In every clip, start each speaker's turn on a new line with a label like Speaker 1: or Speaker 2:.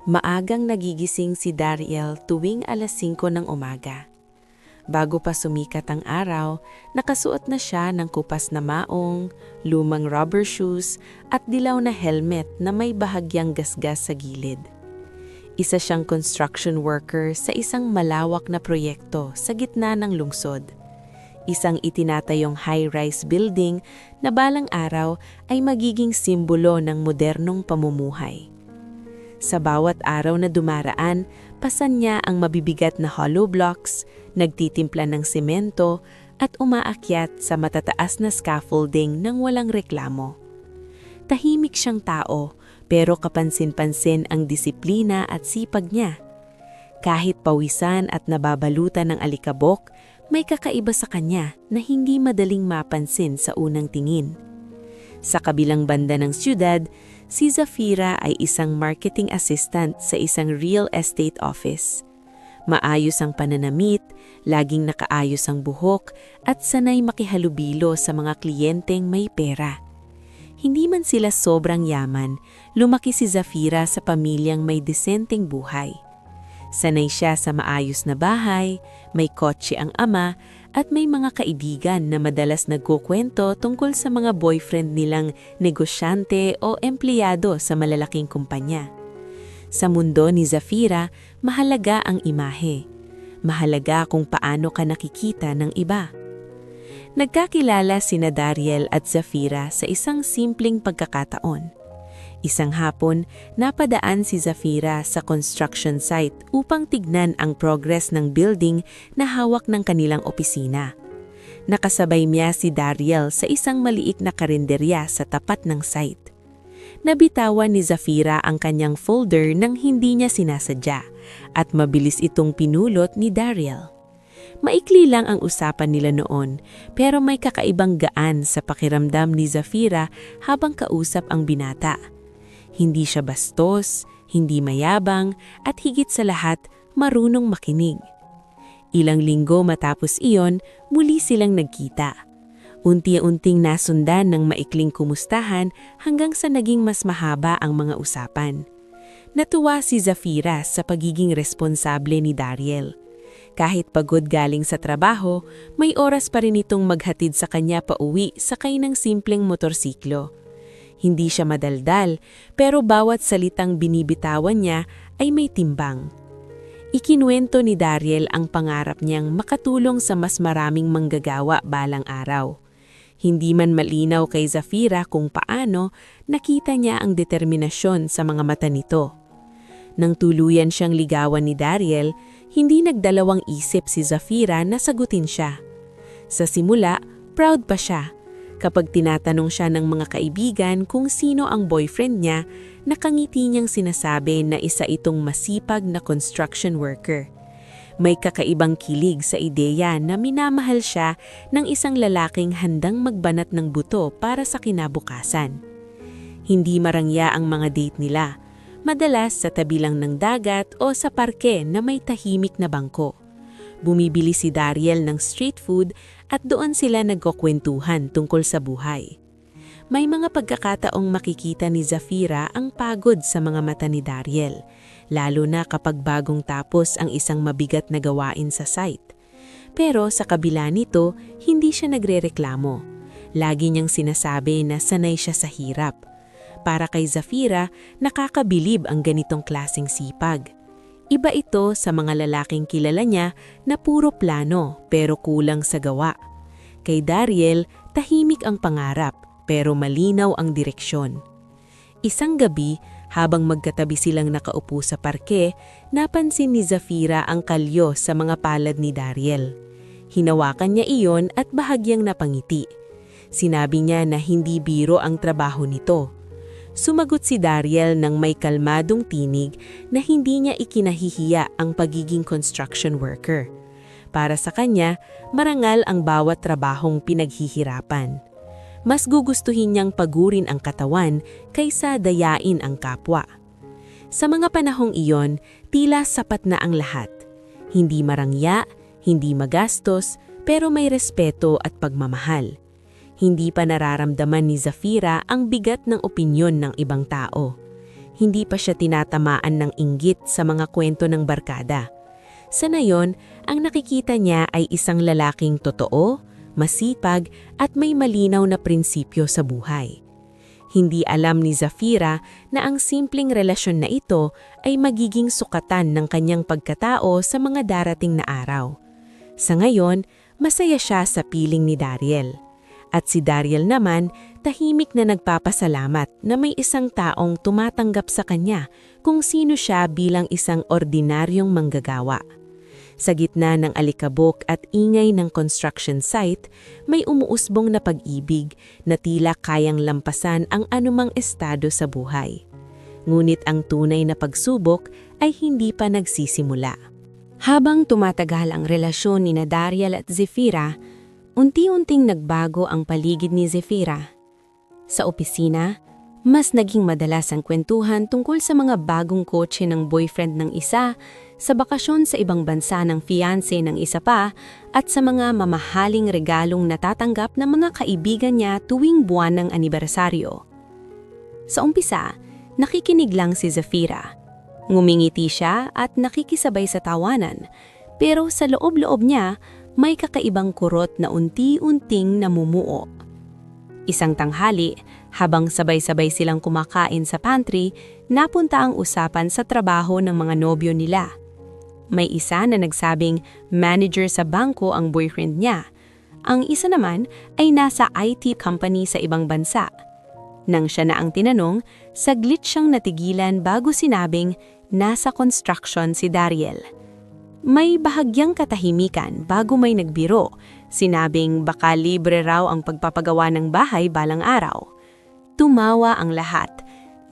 Speaker 1: Maagang nagigising si Dariel tuwing alas 5 ng umaga. Bago pa sumikat ang araw, nakasuot na siya ng kupas na maong, lumang rubber shoes at dilaw na helmet na may bahagyang gasgas sa gilid. Isa siyang construction worker sa isang malawak na proyekto sa gitna ng lungsod. Isang itinatayong high-rise building na balang araw ay magiging simbolo ng modernong pamumuhay. Sa bawat araw na dumaraan, pasan niya ang mabibigat na hollow blocks, nagtitimpla ng semento at umaakyat sa matataas na scaffolding nang walang reklamo. Tahimik siyang tao pero kapansin-pansin ang disiplina at sipag niya. Kahit pawisan at nababalutan ng alikabok, may kakaiba sa kanya na hindi madaling mapansin sa unang tingin. Sa kabilang banda ng siyudad, si Zafira ay isang marketing assistant sa isang real estate office. Maayos ang pananamit, laging nakaayos ang buhok at sanay makihalubilo sa mga kliyenteng may pera. Hindi man sila sobrang yaman, lumaki si Zafira sa pamilyang may desenteng buhay. Sanay siya sa maayos na bahay, may kotse ang ama, at may mga kaibigan na madalas nagkukwento tungkol sa mga boyfriend nilang negosyante o empleyado sa malalaking kumpanya. Sa mundo ni Zafira, mahalaga ang imahe. Mahalaga kung paano ka nakikita ng iba. Nagkakilala sina Dariel at Zafira sa isang simpleng pagkakataon. Isang hapon, napadaan si Zafira sa construction site upang tignan ang progress ng building na hawak ng kanilang opisina. Nakasabay niya si Dariel sa isang maliit na karinderya sa tapat ng site. Nabitawan ni Zafira ang kanyang folder nang hindi niya sinasadya at mabilis itong pinulot ni Dariel. Maikli lang ang usapan nila noon pero may kakaibang gaan sa pakiramdam ni Zafira habang kausap ang binata. Hindi siya bastos, hindi mayabang, at higit sa lahat, marunong makinig. Ilang linggo matapos iyon, muli silang nagkita. Unti-unting nasundan ng maikling kumustahan hanggang sa naging mas mahaba ang mga usapan. Natuwa si Zafira sa pagiging responsable ni Dariel. Kahit pagod galing sa trabaho, may oras pa rin itong maghatid sa kanya pauwi sakay ng simpleng motorsiklo. Hindi siya madaldal, pero bawat salitang binibitawan niya ay may timbang. Ikinuwento ni Dariel ang pangarap niyang makatulong sa mas maraming manggagawa balang araw. Hindi man malinaw kay Zafira kung paano, nakita niya ang determinasyon sa mga mata nito. Nang tuluyan siyang ligawan ni Dariel, hindi nagdalawang isip si Zafira na sagutin siya. Sa simula, proud pa siya. Kapag tinatanong siya ng mga kaibigan kung sino ang boyfriend niya, nakangiti niyang sinasabi na isa itong masipag na construction worker. May kakaibang kilig sa ideya na minamahal siya ng isang lalaking handang magbanat ng buto para sa kinabukasan. Hindi marangya ang mga date nila, madalas sa tabi lang ng dagat o sa parke na may tahimik na bangko. Bumibili si Dariel ng street food at doon sila nagkukwentuhan tungkol sa buhay. May mga pagkakataong makikita ni Zafira ang pagod sa mga mata ni Dariel, lalo na kapag bagong tapos ang isang mabigat na gawain sa site. Pero sa kabila nito, hindi siya nagrereklamo. Lagi niyang sinasabi na sanay siya sa hirap. Para kay Zafira, nakakabilib ang ganitong klaseng sipag. Iba ito sa mga lalaking kilala niya na puro plano pero kulang sa gawa. Kay Dariel, tahimik ang pangarap pero malinaw ang direksyon. Isang gabi, habang magkatabi silang nakaupo sa parke, napansin ni Zafira ang kalyo sa mga palad ni Dariel. Hinawakan niya iyon at bahagyang napangiti. Sinabi niya na hindi biro ang trabaho nito. Sumagot si Dariel ng may kalmadong tinig na hindi niya ikinahihiya ang pagiging construction worker. Para sa kanya, marangal ang bawat trabahong pinaghihirapan. Mas gugustuhin niyang pagurin ang katawan kaysa dayain ang kapwa. Sa mga panahong iyon, tila sapat na ang lahat. Hindi marangya, hindi magastos, pero may respeto at pagmamahal. Hindi pa nararamdaman ni Zafira ang bigat ng opinyon ng ibang tao. hindi pa siya tinatamaan ng inggit sa mga kwento ng barkada. Sa ngayon, ang nakikita niya ay isang lalaking totoo, masipag at may malinaw na prinsipyo sa buhay. Hindi alam ni Zafira na ang simpleng relasyon na ito ay magiging sukatan ng kanyang pagkatao sa mga darating na araw. Sa ngayon, masaya siya sa piling ni Dariel. At si Dariel naman, tahimik na nagpapasalamat na may isang taong tumatanggap sa kanya kung sino siya bilang isang ordinaryong manggagawa. Sa gitna ng alikabok at ingay ng construction site, may umuusbong na pag-ibig na tila kayang lampasan ang anumang estado sa buhay. Ngunit ang tunay na pagsubok ay hindi pa nagsisimula. Habang tumatagal ang relasyon ni Dariel at Zafira, unti-unting nagbago ang paligid ni Zafira. Sa opisina, mas naging madalas ang kwentuhan tungkol sa mga bagong kotse ng boyfriend ng isa, sa bakasyon sa ibang bansa ng fiancé ng isa pa, at sa mga mamahaling regalong natatanggap ng mga kaibigan niya tuwing buwan ng anibersaryo. Sa umpisa, nakikinig lang si Zafira. Ngumingiti siya at nakikisabay sa tawanan, pero sa loob-loob niya, may kakaibang kurot na unti-unting namumuo. Isang tanghali, habang sabay-sabay silang kumakain sa pantry, napunta ang usapan sa trabaho ng mga nobyo nila. May isa na nagsabing manager sa bangko ang boyfriend niya. Ang isa naman ay nasa IT company sa ibang bansa. Nang siya na ang tinanong, saglit siyang natigilan bago sinabing nasa construction si Dariel. May bahagyang katahimikan bago may nagbiro, sinabing baka libre raw ang pagpapagawa ng bahay balang araw. Tumawa ang lahat.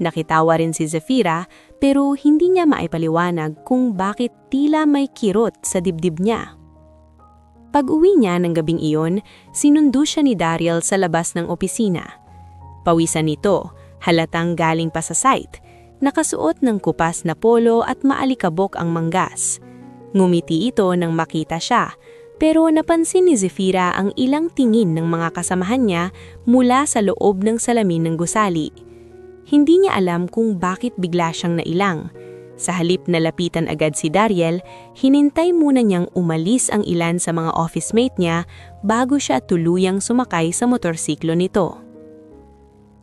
Speaker 1: Nakitawa rin si Zafira pero hindi niya maipaliwanag kung bakit tila may kirot sa dibdib niya. Pag-uwi niya ng gabing iyon, sinundo siya ni Dariel sa labas ng opisina. Pawisan nito, halatang galing pa sa site, nakasuot ng kupas na polo at maalikabok ang manggas. Ngumiti ito nang makita siya, pero napansin ni Zafira ang ilang tingin ng mga kasamahan niya mula sa loob ng salamin ng gusali. Hindi niya alam kung bakit bigla siyang nailang. Sa halip na lapitan agad si Dariel, hinintay muna niyang umalis ang ilan sa mga office mate niya bago siya tuluyang sumakay sa motorsiklo nito.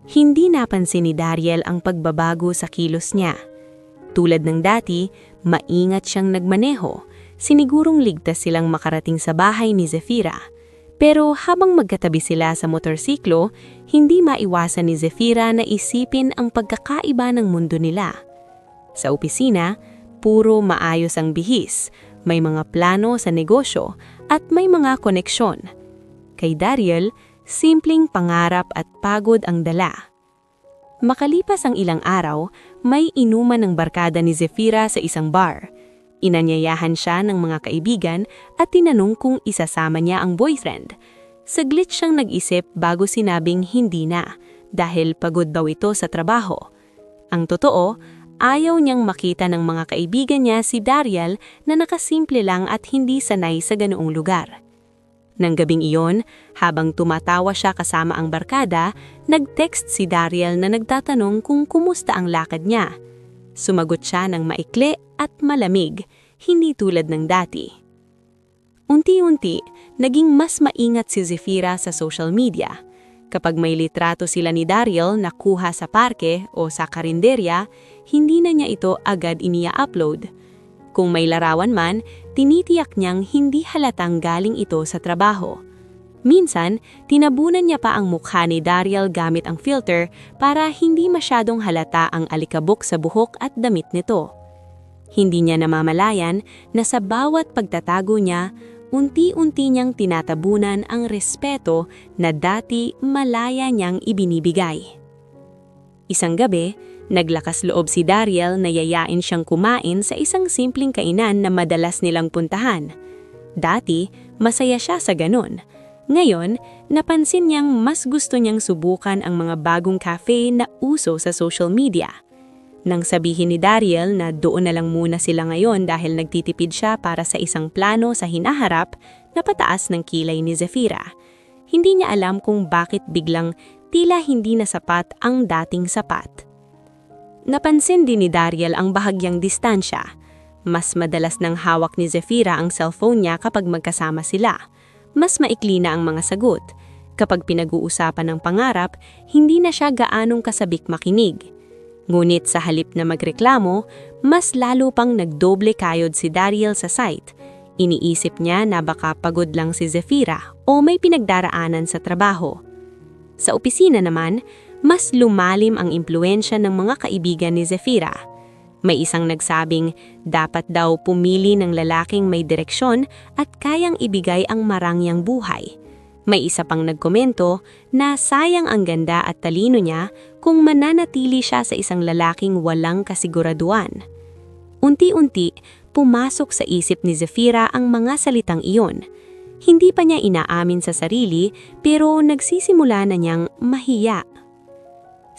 Speaker 1: Hindi napansin ni Dariel ang pagbabago sa kilos niya. Tulad ng dati, maingat siyang nagmaneho. Sinigurong ligtas silang makarating sa bahay ni Zafira. Pero habang magkatabi sila sa motorsiklo, hindi maiwasan ni Zafira na isipin ang pagkakaiba ng mundo nila. Sa opisina, puro maayos ang bihis, may mga plano sa negosyo at may mga koneksyon. Kay Dariel, simpleng pangarap at pagod ang dala. Makalipas ang ilang araw, may inuman ng barkada ni Zafira sa isang bar. Inanyayahan siya ng mga kaibigan at tinanong kung isasama niya ang boyfriend. Saglit siyang nag-isip bago sinabing hindi na, dahil pagod daw ito sa trabaho. Ang totoo, ayaw niyang makita ng mga kaibigan niya si Dariel na nakasimple lang at hindi sanay sa ganoong lugar. Nang gabing iyon, habang tumatawa siya kasama ang barkada, nag-text si Dariel na nagtatanong kung kumusta ang lakad niya. Sumagot siya ng maikli at malamig, hindi tulad ng dati. Unti-unti, naging mas maingat si Zafira sa social media. Kapag may litrato sila ni Dariel na kuha sa parke o sa karinderya, hindi na niya ito agad iniya-upload. Kung may larawan man, tinitiyak niyang hindi halatang galing ito sa trabaho. Minsan, tinabunan niya pa ang mukha ni Dariel gamit ang filter para hindi masyadong halata ang alikabok sa buhok at damit nito. Hindi niya namamalayan na sa bawat pagtatago niya, unti-unti niyang tinatabunan ang respeto na dati malaya niyang ibinibigay. Isang gabi, naglakas loob si Dariel na yayain siyang kumain sa isang simpleng kainan na madalas nilang puntahan. Dati, masaya siya sa ganun. Ngayon, napansin niyang mas gusto niyang subukan ang mga bagong cafe na uso sa social media. Nang sabihin ni Dariel na doon na lang muna sila ngayon dahil nagtitipid siya para sa isang plano sa hinaharap, napataas ng kilay ni Zafira. Hindi niya alam kung bakit biglang tila hindi na sapat ang dating sapat.
Speaker 2: Napansin din ni Dariel ang bahagyang distansya. Mas madalas nang hawak ni Zafira ang cellphone niya kapag magkasama sila. Mas maikli na ang mga sagot. Kapag pinag-uusapan ng pangarap, hindi na siya gaanong kasabik makinig. Ngunit sa halip na magreklamo, mas lalo pang nagdoble kayod si Dariel sa site. Iniisip niya na baka pagod lang si Zafira o may pinagdaraanan sa trabaho. Sa opisina naman, mas lumalim ang impluensya ng mga kaibigan ni Zafira. May isang nagsabing dapat daw pumili ng lalaking may direksyon at kayang ibigay ang marangyang buhay. May isa pang nagkomento na sayang ang ganda at talino niya kung mananatili siya sa isang lalaking walang kasiguraduhan. Unti-unti, pumasok sa isip ni Zafira ang mga salitang iyon. Hindi pa niya inaamin sa sarili pero nagsisimula na niyang mahiya.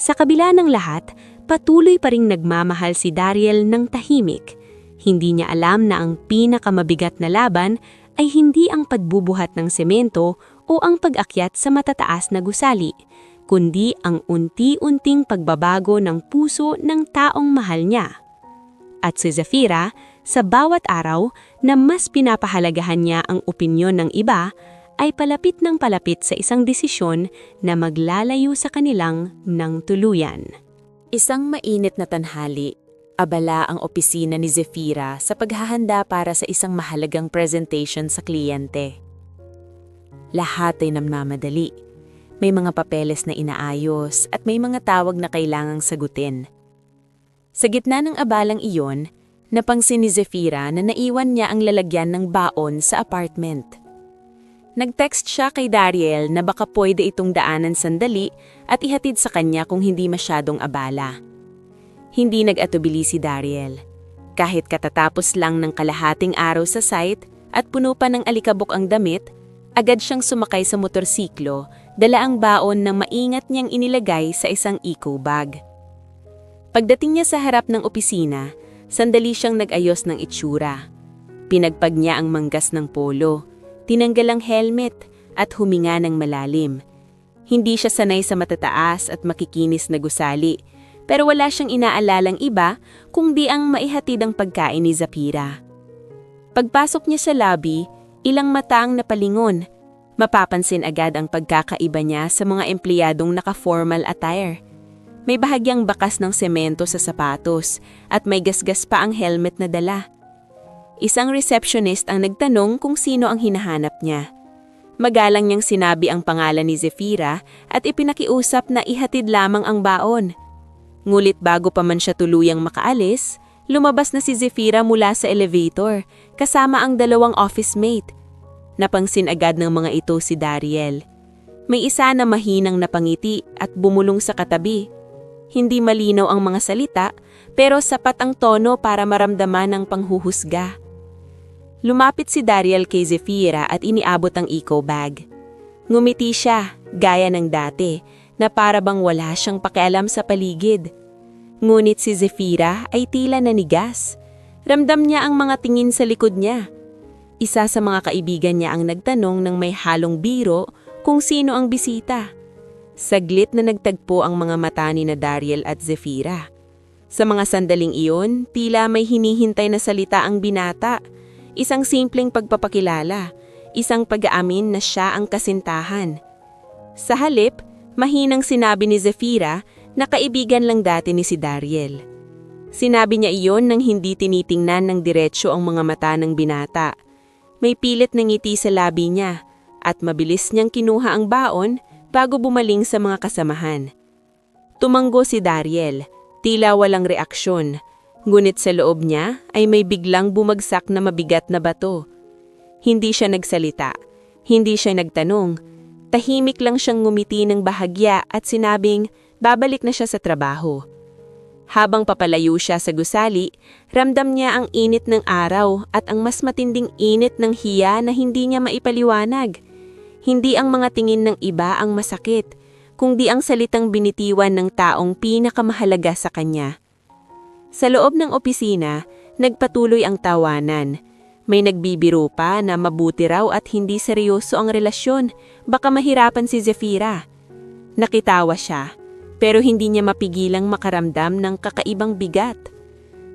Speaker 2: Sa kabila ng lahat, patuloy pa ring nagmamahal si Dariel ng tahimik. Hindi niya alam na ang pinakamabigat na laban ay hindi ang pagbubuhat ng semento o ang pag-akyat sa matataas na gusali, kundi ang unti-unting pagbabago ng puso ng taong mahal niya. At si Zafira, sa bawat araw na mas pinapahalagahan niya ang opinyon ng iba, ay palapit ng palapit sa isang desisyon na maglalayo sa kanilang ng tuluyan.
Speaker 1: Isang mainit na tanghali, abala ang opisina ni Zafira sa paghahanda para sa isang mahalagang presentation sa kliyente. Lahat ay namamadali. May mga papeles na inaayos at may mga tawag na kailangang sagutin. Sa gitna ng abalang iyon, napansin ni Zafira na naiwan niya ang lalagyan ng baon sa apartment. Nag-text siya kay Dariel na baka pwede itong daanan sandali at ihatid sa kanya kung hindi masyadong abala. Hindi nag-atubili si Dariel. Kahit katatapos lang ng kalahating araw sa site at puno pa ng alikabok ang damit, agad siyang sumakay sa motorsiklo, dala ang baon na maingat niyang inilagay sa isang eco bag. Pagdating niya sa harap ng opisina, sandali siyang nag-ayos ng itsura. Pinagpag niya ang manggas ng polo, tinanggal ang helmet at huminga ng malalim. Hindi siya sanay sa matataas at makikinis na gusali, pero wala siyang inaalalang iba kundi ang maihatid ang pagkain ni Zafira. Pagpasok niya sa lobby, ilang mata ang napalingon. Mapapansin agad ang pagkakaiba niya sa mga empleyadong naka-formal attire. May bahagyang bakas ng semento sa sapatos at may gasgas pa ang helmet na dala. Isang receptionist ang nagtanong kung sino ang hinahanap niya. Magalang niyang sinabi ang pangalan ni Zafira at ipinakiusap na ihatid lamang ang baon. Ngulit bago pa man siya tuluyang makaalis, lumabas na si Zafira mula sa elevator kasama ang dalawang office mate. Napangsin agad ng mga ito si Dariel. May isa na mahinang napangiti at bumulong sa katabi. Hindi malinaw ang mga salita pero sapat ang tono para maramdaman ang panghuhusga. Lumapit si Dariel kay Zafira at iniabot ang eco bag. Ngumiti siya, gaya ng dati, na para bang wala siyang pakialam sa paligid. Ngunit si Zafira ay tila nanigas. Ramdam niya ang mga tingin sa likod niya. Isa sa mga kaibigan niya ang nagtanong ng may halong biro kung sino ang bisita. Saglit na nagtagpo ang mga mata ni na Dariel at Zafira. Sa mga sandaling iyon, tila may hinihintay na salita ang binata. Isang simpleng pagpapakilala, isang pag-aamin na siya ang kasintahan. Sa halip, mahinang sinabi ni Zafira na kaibigan lang dati ni si Dariel. Sinabi niya iyon nang hindi tinitingnan ng diretsyo ang mga mata ng binata. May pilit na ngiti sa labi niya at mabilis niyang kinuha ang baon bago bumaling sa mga kasamahan. Tumanggo si Dariel, tila walang reaksyon. Ngunit sa loob niya ay may biglang bumagsak na mabigat na bato. Hindi siya nagsalita, hindi siya nagtanong. Tahimik lang siyang ngumiti ng bahagya at sinabing babalik na siya sa trabaho. Habang papalayo siya sa gusali, ramdam niya ang init ng araw at ang mas matinding init ng hiya na hindi niya maipaliwanag. Hindi ang mga tingin ng iba ang masakit, kundi ang salitang binitiwan ng taong pinakamahalaga sa kanya. Sa loob ng opisina, nagpatuloy ang tawanan. May nagbibiro pa na mabuti raw at hindi seryoso ang relasyon, baka mahirapan si Zafira. Nakitawa siya,
Speaker 2: pero hindi niya mapigilang makaramdam ng kakaibang bigat.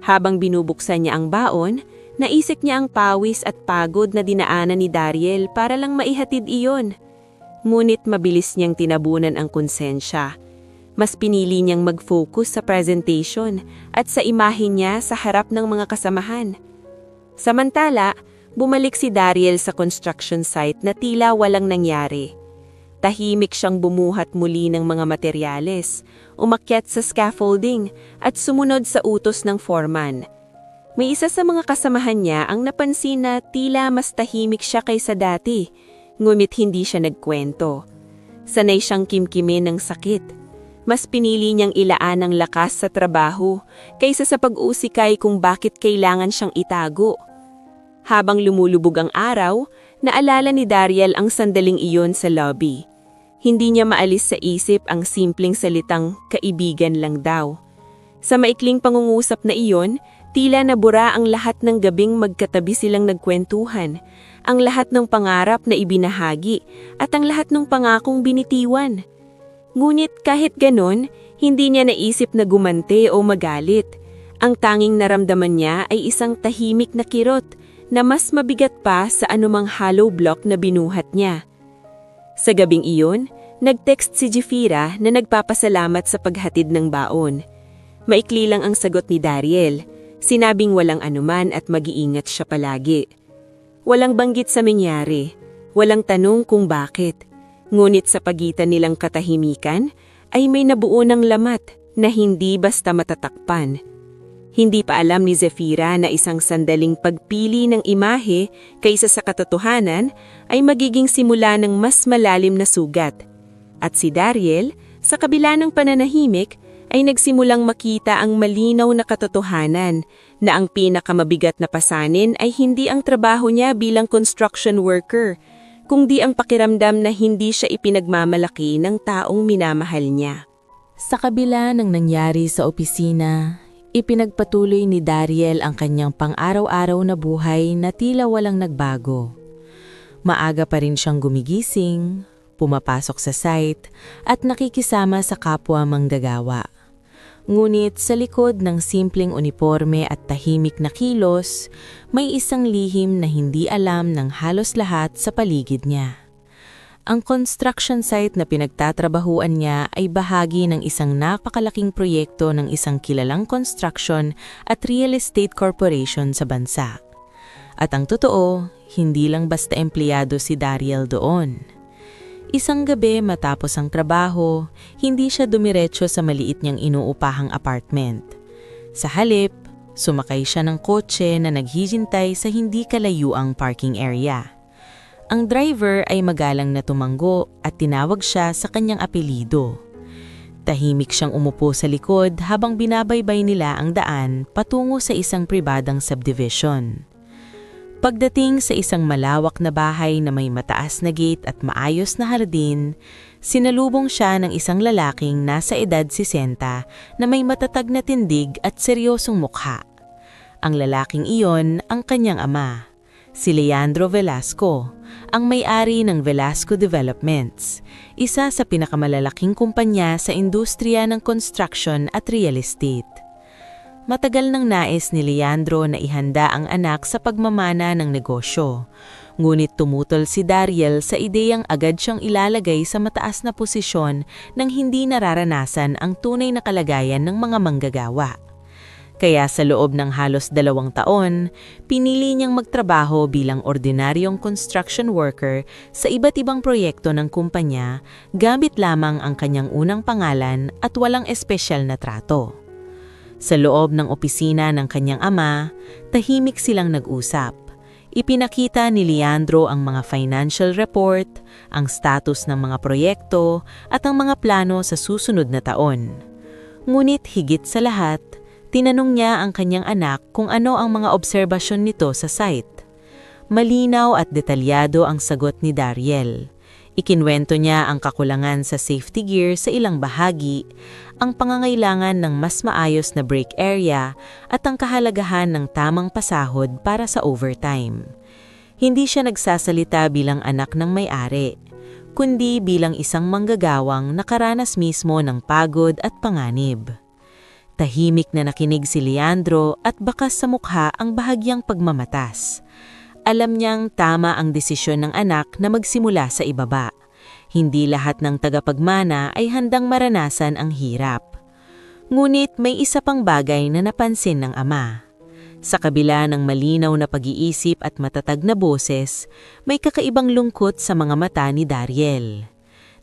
Speaker 2: Habang binubuksan niya ang baon, naisip niya ang pawis at pagod na dinaanan ni Dariel para lang maihatid iyon. Ngunit mabilis niyang tinabunan ang konsensya. Mas pinili niyang mag-focus sa presentation at sa imahe niya sa harap ng mga kasamahan. Samantala, bumalik si Dariel sa construction site na tila walang nangyari. Tahimik siyang bumuhat muli ng mga materyales, umakyat sa scaffolding at sumunod sa utos ng foreman. May isa sa mga kasamahan niya ang napansin na tila mas tahimik siya kaysa dati, ngunit hindi siya nagkwento. Sanay siyang kimkimin ng sakit. Mas pinili niyang ilaan ang lakas sa trabaho kaysa sa pag-uusikay kung bakit kailangan siyang itago. Habang lumulubog ang araw, naalala ni Dariel ang sandaling iyon sa lobby. Hindi niya maalis sa isip ang simpleng salitang kaibigan lang daw. Sa maikling pangungusap na iyon, tila nabura ang lahat ng gabing magkatabi silang nagkwentuhan, ang lahat ng pangarap na ibinahagi at ang lahat ng pangakong binitiwan. Ngunit kahit ganon, hindi niya naisip na gumante o magalit. Ang tanging naramdaman niya ay isang tahimik na kirot na mas mabigat pa sa anumang hollow block na binuhat niya. Sa gabing iyon, nag-text si Jefira na nagpapasalamat sa paghatid ng baon. Maikli lang ang sagot ni Dariel, sinabing walang anuman at mag-iingat siya palagi. Walang banggit sa nangyari, walang tanong kung bakit. Ngunit sa pagitan nilang katahimikan, ay may nabuo ng lamat na hindi basta matatakpan. Hindi pa alam ni Jefira na isang sandaling pagpili ng imahe kaysa sa katotohanan ay magiging simula ng mas malalim na sugat. At si Dariel, sa kabila ng pananahimik, ay nagsimulang makita ang malinaw na katotohanan na ang pinakamabigat na pasanin ay hindi ang trabaho niya bilang construction worker, kundi ang pakiramdam na hindi siya ipinagmamalaki ng taong minamahal niya.
Speaker 1: Sa kabila ng nangyari sa opisina, ipinagpatuloy ni Dariel ang kanyang pang-araw-araw na buhay na tila walang nagbago. Maaga pa rin siyang gumigising, pumapasok sa site, at nakikisama sa kapwa manggagawa. Ngunit sa likod ng simpleng uniforme at tahimik na kilos, may isang lihim na hindi alam ng halos lahat sa paligid niya. Ang construction site na pinagtatrabahuan niya ay bahagi ng isang napakalaking proyekto ng isang kilalang construction at real estate corporation sa bansa. At ang totoo, hindi lang basta empleyado si Dariel doon. Isang gabi matapos ang trabaho, hindi siya dumiretso sa maliit niyang inuupahang apartment. Sa halip, sumakay siya ng kotse na naghihintay sa hindi kalayuang parking area. Ang driver ay magalang na tumanggo at tinawag siya sa kanyang apelido. Tahimik siyang umupo sa likod habang binabaybay nila ang daan patungo sa isang pribadang subdivision. Pagdating sa isang malawak na bahay na may mataas na gate at maayos na hardin, sinalubong siya ng isang lalaking nasa edad 60 na may matatag na tindig at seryosong mukha. Ang lalaking iyon ang kanyang ama, si Leandro Velasco, ang may-ari ng Velasco Developments, isa sa pinakamalalaking kumpanya sa industriya ng construction at real estate. Matagal nang nais ni Leandro na ihanda ang anak sa pagmamana ng negosyo, ngunit tumutol si Dariel sa ideyang agad siyang ilalagay sa mataas na posisyon nang hindi nararanasan ang tunay na kalagayan ng mga manggagawa. Kaya sa loob ng halos 2 taon, pinili niyang magtrabaho bilang ordinaryong construction worker sa iba't ibang proyekto ng kumpanya gamit lamang ang kanyang unang pangalan at walang espesyal na trato. Sa loob ng opisina ng kanyang ama, tahimik silang nag-usap. Ipinakita ni Leandro ang mga financial report, ang status ng mga proyekto at ang mga plano sa susunod na taon. Ngunit higit sa lahat, tinanong niya ang kanyang anak kung ano ang mga obserbasyon nito sa site. Malinaw at detalyado ang sagot ni Dariel. Ikinwento niya ang kakulangan sa safety gear sa ilang bahagi, ang pangangailangan ng mas maayos na break area at ang kahalagahan ng tamang pasahod para sa overtime. Hindi siya nagsasalita bilang anak ng may-ari, kundi bilang isang manggagawang nakaranas mismo ng pagod at panganib. Tahimik na nakinig si Leandro at bakas sa mukha ang bahagyang pagmamatas. Alam niyang tama ang desisyon ng anak na magsimula sa ibaba. Hindi lahat ng tagapagmana ay handang maranasan ang hirap. Ngunit may isa pang bagay na napansin ng ama. Sa kabila ng malinaw na pag-iisip at matatag na boses, may kakaibang lungkot sa mga mata ni Dariel.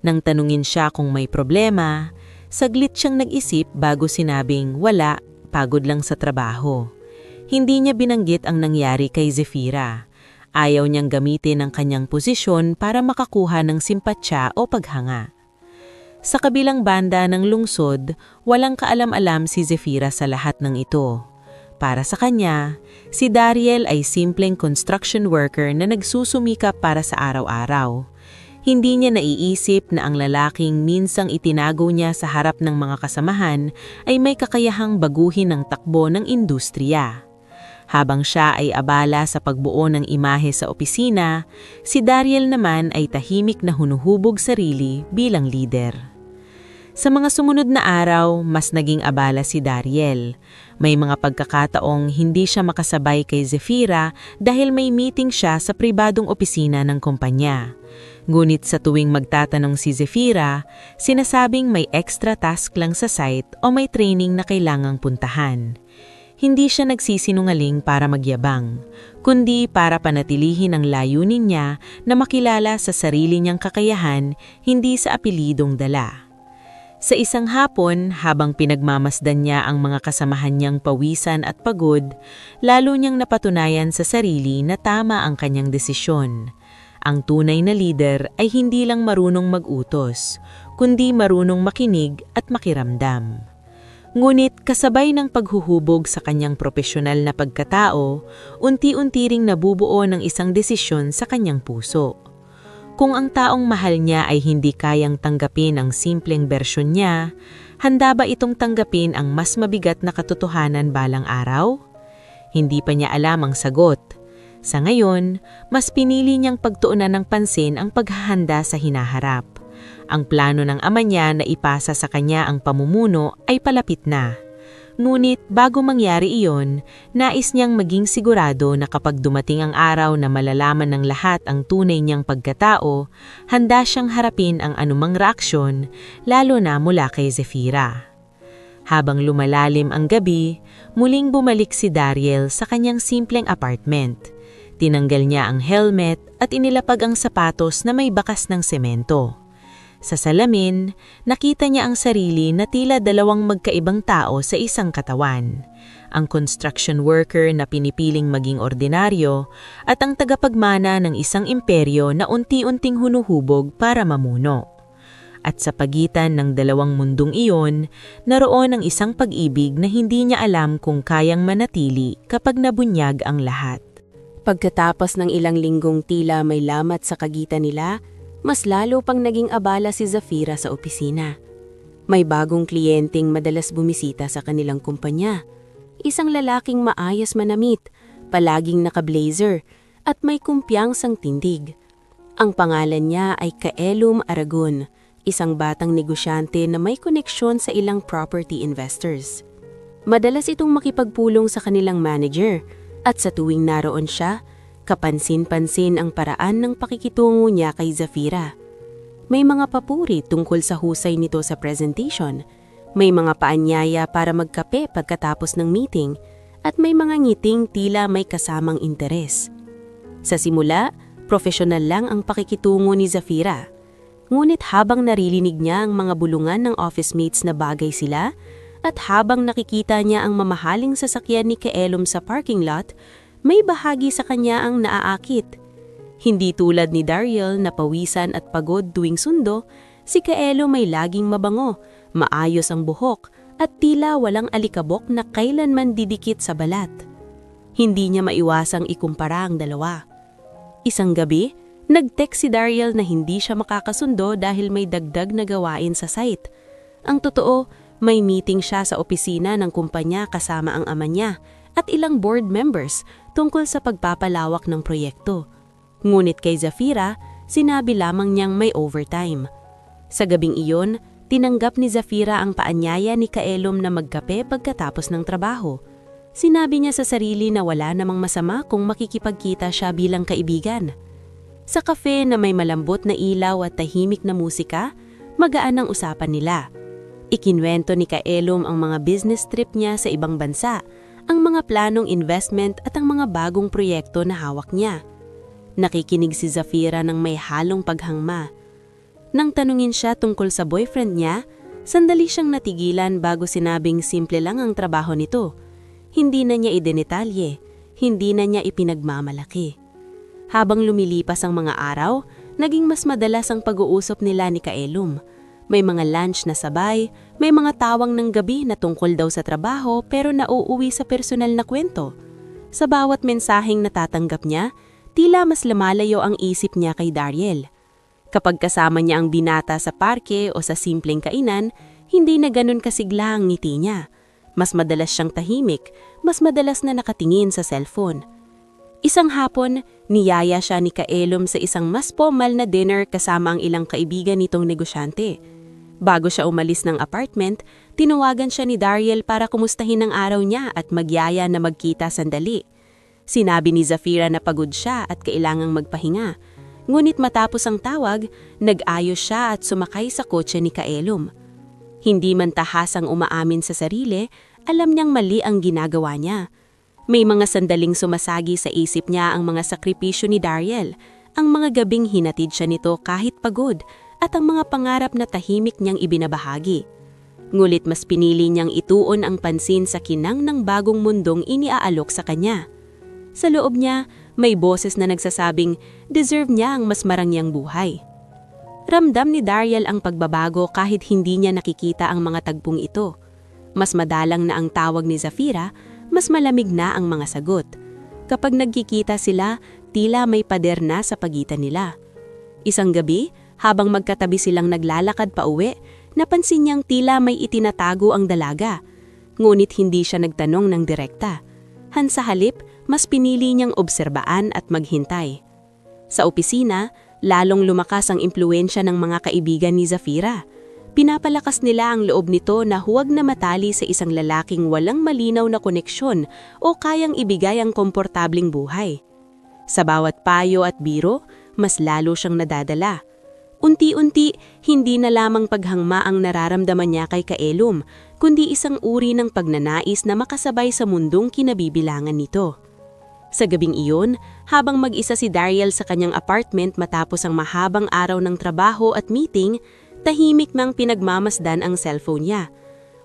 Speaker 1: Nang tanungin siya kung may problema, saglit siyang nag-isip bago sinabing wala, pagod lang sa trabaho. Hindi niya binanggit ang nangyari kay Zefira. Ayaw niyang gamitin ang kanyang posisyon para makakuha ng simpatsya o paghanga. Sa kabilang banda ng lungsod, walang kaalam-alam si Zefira sa lahat ng ito. Para sa kanya, si Dariel ay simpleng construction worker na nagsusumikap para sa araw-araw. Hindi niya naiisip na ang lalaking minsang itinago niya sa harap ng mga kasamahan ay may kakayahang baguhin ang takbo ng industriya. Habang siya ay abala sa pagbuo ng imahe sa opisina, si Dariel naman ay tahimik na hunuhubog sarili bilang leader. Sa mga sumunod na araw, mas naging abala si Dariel. May mga pagkakataong hindi siya makasabay kay Zefira dahil may meeting siya sa pribadong opisina ng kumpanya. Ngunit sa tuwing magtatanong si Zefira, sinasabing may extra task lang sa site o may training na kailangang puntahan. Hindi siya nagsisinungaling para magyabang, kundi para panatilihin ang layunin niya na makilala sa sarili niyang kakayahan, hindi sa apelidong dala. Sa isang hapon, habang pinagmamasdan niya ang mga kasamahan niyang pawisan at pagod, lalo niyang napatunayan sa sarili na tama ang kanyang desisyon. Ang tunay na leader ay hindi lang marunong mag-utos, kundi marunong makinig at makiramdam. Ngunit kasabay ng paghuhubog sa kanyang propesyonal na pagkatao, unti-unti ring nabubuo ng isang desisyon sa kanyang puso. Kung ang taong mahal niya ay hindi kayang tanggapin ang simpleng bersyon niya, handa ba itong tanggapin ang mas mabigat na katotohanan balang araw? Hindi pa niya alam ang sagot. Sa ngayon, mas pinili niyang pagtuunan ng pansin ang paghahanda sa hinaharap. Ang plano ng ama niya na ipasa sa kanya ang pamumuno ay palapit na. Ngunit bago mangyari iyon, nais niyang maging sigurado na kapag dumating ang araw na malalaman ng lahat ang tunay niyang pagkatao, handa siyang harapin ang anumang reaksyon, lalo na mula kay Zefira. Habang lumalalim ang gabi, muling bumalik si Dariel sa kanyang simpleng apartment. Tinanggal niya ang helmet at inilapag ang sapatos na may bakas ng semento. Sa salamin, nakita niya ang sarili na tila dalawang magkaibang tao sa isang katawan. Ang construction worker na pinipiling maging ordinaryo at ang tagapagmana ng isang imperyo na unti-unting hunuhubog para mamuno. At sa pagitan ng dalawang mundong iyon, naroon ang isang pag-ibig na hindi niya alam kung kayang manatili kapag nabunyag ang lahat.
Speaker 2: Pagkatapos ng ilang linggong tila may lamat sa kagitan nila, mas lalo pang naging abala si Zefira sa opisina. May bagong kliyenteng madalas bumisita sa kanilang kumpanya. Isang lalaking maayos manamit, palaging naka-blazer, at may kumpiyangsang tindig. Ang pangalan niya ay Kaelum Aragon, isang batang negosyante na may koneksyon sa ilang property investors. Madalas itong makipagpulong sa kanilang manager, at sa tuwing naroon siya, kapansin-pansin ang paraan ng pakikitungo niya kay Zefira. May mga papuri tungkol sa husay nito sa presentation, may mga paanyaya para magkape pagkatapos ng meeting, at may mga ngiting tila may kasamang interes. Sa simula, profesional lang ang pakikitungo ni Zefira. Ngunit habang naririnig niya ang mga bulungan ng office mates na bagay sila, at habang nakikita niya ang mamahaling sasakyan ni Kaelum sa parking lot, may bahagi sa kanya ang naaakit. Hindi tulad ni Dariel na pawisan at pagod tuwing sundo, si Kaelum may laging mabango, maayos ang buhok, at tila walang alikabok na kailanman didikit sa balat. Hindi niya maiwasang ikumpara ang dalawa. Isang gabi, nag-text si Dariel na hindi siya makakasundo dahil may dagdag na gawain sa site. Ang totoo, may meeting siya sa opisina ng kumpanya kasama ang ama niya at ilang board members tungkol sa pagpapalawak ng proyekto. Ngunit kay Zefira, sinabi lamang niyang may overtime. Sa gabing iyon, tinanggap ni Zafira ang paanyaya ni Kaelum na magkape pagkatapos ng trabaho. Sinabi niya sa sarili na wala namang masama kung makikipagkita siya bilang kaibigan. Sa kafe na may malambot na ilaw at tahimik na musika, magaan ang usapan nila. Ikinwento ni Kaelum ang mga business trip niya sa ibang bansa, ang mga planong investment at ang mga bagong proyekto na hawak niya. Nakikinig si Zafira ng may halong paghangma. Nang tanungin siya tungkol sa boyfriend niya, sandali siyang natigilan bago sinabing simple lang ang trabaho nito. Hindi na niya idinetalye, hindi na niya ipinagmamalaki. Habang lumilipas ang mga araw, naging mas madalas ang pag-uusap nila ni Kaelum. May mga lunch na sabay, may mga tawang ng gabi na tungkol daw sa trabaho pero nauuwi sa personal na kwento. Sa bawat mensaheng natatanggap niya, tila mas lumalayo ang isip niya kay Dariel. Kapag kasama niya ang binata sa parke o sa simpleng kainan, hindi na ganun kasigla ang ngiti niya. Mas madalas siyang tahimik, mas madalas na nakatingin sa cellphone. Isang hapon, niyaya siya ni Kaelum sa isang mas formal na dinner kasama ang ilang kaibigan nitong negosyante. Bago siya umalis ng apartment, tinawagan siya ni Dariel para kumustahin ang araw niya at magyaya na magkita sandali. Sinabi ni Zafira na pagod siya at kailangang magpahinga. Ngunit matapos ang tawag, nag-ayos siya at sumakay sa kotse ni Kaelum. Hindi man tahasang umaamin sa sarili, alam niyang mali ang ginagawa niya. May mga sandaling sumasagi sa isip niya ang mga sakripisyo ni Dariel, ang mga gabing hinatid siya nito kahit pagod, at ang mga pangarap na tahimik niyang ibinabahagi. Ngulit mas pinili niyang ituon ang pansin sa kinang ng bagong mundong iniaalok sa kanya. Sa loob niya, may boses na nagsasabing deserve niya ang mas marangyang buhay. Ramdam ni Dariel ang pagbabago kahit hindi niya nakikita ang mga tagpong ito. Mas madalang na ang tawag ni Zafira, mas malamig na ang mga sagot. Kapag nagkikita sila, tila may pader na sa pagitan nila. Isang gabi, habang magkatabi silang naglalakad pa uwi, napansin niyang tila may itinatago ang dalaga. Ngunit hindi siya nagtanong ng direkta. Sa halip, mas pinili niyang obserbaan at maghintay. Sa opisina, lalong lumakas ang impluwensya ng mga kaibigan ni Zafira. Pinapalakas nila ang loob nito na huwag na matali sa isang lalaking walang malinaw na koneksyon o kayang ibigay ang komportabling buhay. Sa bawat payo at biro, mas lalo siyang nadadala. Unti-unti, hindi na lamang paghangma ang nararamdaman niya kay Kaelum, kundi isang uri ng pagnanais na makasabay sa mundong kinabibilangan nito. Sa gabing iyon, habang mag-isa si Dariel sa kanyang apartment matapos ang mahabang araw ng trabaho at meeting, tahimik nang pinagmamasdan ang cellphone niya.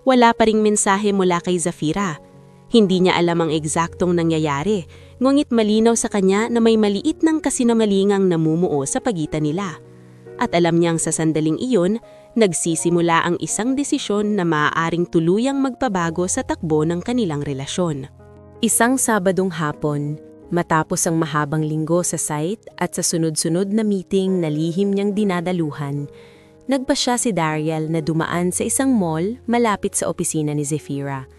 Speaker 2: Wala pa ring mensahe mula kay Zafira. Hindi niya alam ang eksaktong nangyayari, ngunit malinaw sa kanya na may maliit ng kasinungalingang namumuo sa pagitan nila. At alam niyang sa sandaling iyon, nagsisimula ang isang desisyon na maaaring tuluyang magpabago sa takbo ng kanilang relasyon. Isang Sabadong hapon, matapos ang mahabang linggo sa site at sa sunod-sunod na meeting na lihim niyang dinadaluhan, nagpasya si Dariel na dumaan sa isang mall malapit sa opisina ni Zafira.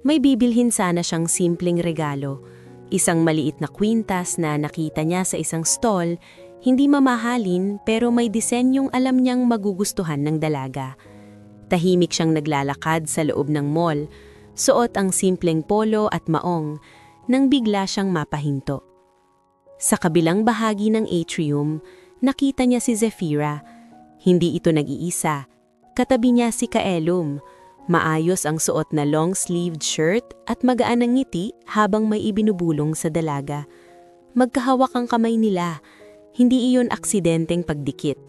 Speaker 2: May bibilhin sana siyang simpleng regalo, isang maliit na kwintas na nakita niya sa isang stall. Hindi mamahalin pero may disenyong alam niyang magugustuhan ng dalaga. Tahimik siyang naglalakad sa loob ng mall, suot ang simpleng polo at maong, nang bigla siyang mapahinto. Sa kabilang bahagi ng atrium, nakita niya si Zafira. Hindi ito nag-iisa. Katabi niya si Kaelum. Maayos ang suot na long-sleeved shirt at magaan ang ngiti habang may ibinubulong sa dalaga. Magkahawak ang kamay nila. Hindi iyon aksidenteng pagdikit.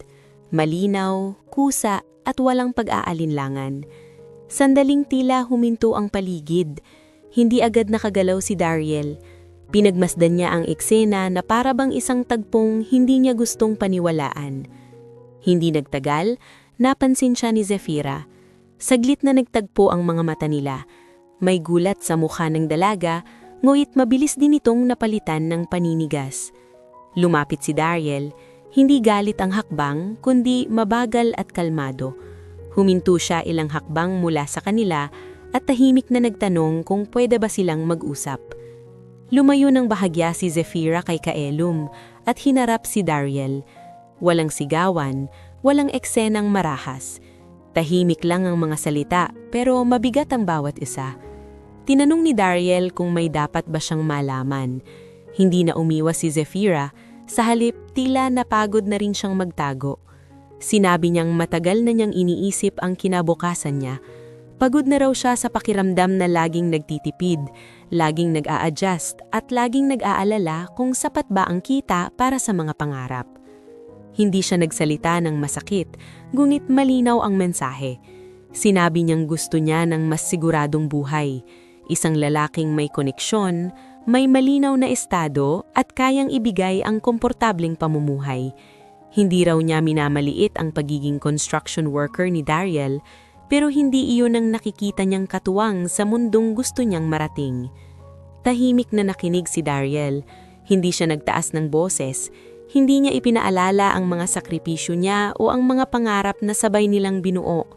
Speaker 2: Malinaw, kusa at walang pag-aalinlangan. Sandaling tila huminto ang paligid. Hindi agad nakagalaw si Dariel. Pinagmasdan niya ang eksena na para bang isang tagpong hindi niya gustong paniwalaan. Hindi nagtagal, napansin siya ni Zafira. Saglit na nagtagpo ang mga mata nila. May gulat sa mukha ng dalaga, ngunit mabilis din itong napalitan ng paninigas. Lumapit si Dariel, hindi galit ang hakbang, kundi mabagal at kalmado. Huminto siya ilang hakbang mula sa kanila at tahimik na nagtanong kung pwede ba silang mag-usap. Lumayo ng bahagya si Zafira kay Kaelum at hinarap si Dariel.
Speaker 1: Walang sigawan, walang eksenang marahas. Tahimik lang ang mga salita pero mabigat ang bawat isa. Tinanong ni Dariel kung may dapat ba siyang malaman. Hindi na umiwas si Zephyra, sa halip tila napagod na rin siyang magtago. Sinabi niyang matagal na niyang iniisip ang kinabukasan niya. Pagod na raw siya sa pakiramdam na laging nagtitipid, laging nag-a-adjust at laging nag-aalala kung sapat ba ang kita para sa mga pangarap. Hindi siya nagsalita ng masakit, ngunit malinaw ang mensahe. Sinabi niyang gusto niya ng mas siguradong buhay, isang lalaking may koneksyon, may malinaw na estado at kayang ibigay ang komportableng pamumuhay. Hindi raw niya minamaliit ang pagiging construction worker ni Dariel, pero hindi iyon ang nakikita niyang katuwang sa mundong gusto niyang marating. Tahimik na nakinig si Dariel, hindi siya nagtaas ng boses, hindi niya ipinaalala ang mga sakripisyo niya o ang mga pangarap na sabay nilang binuo.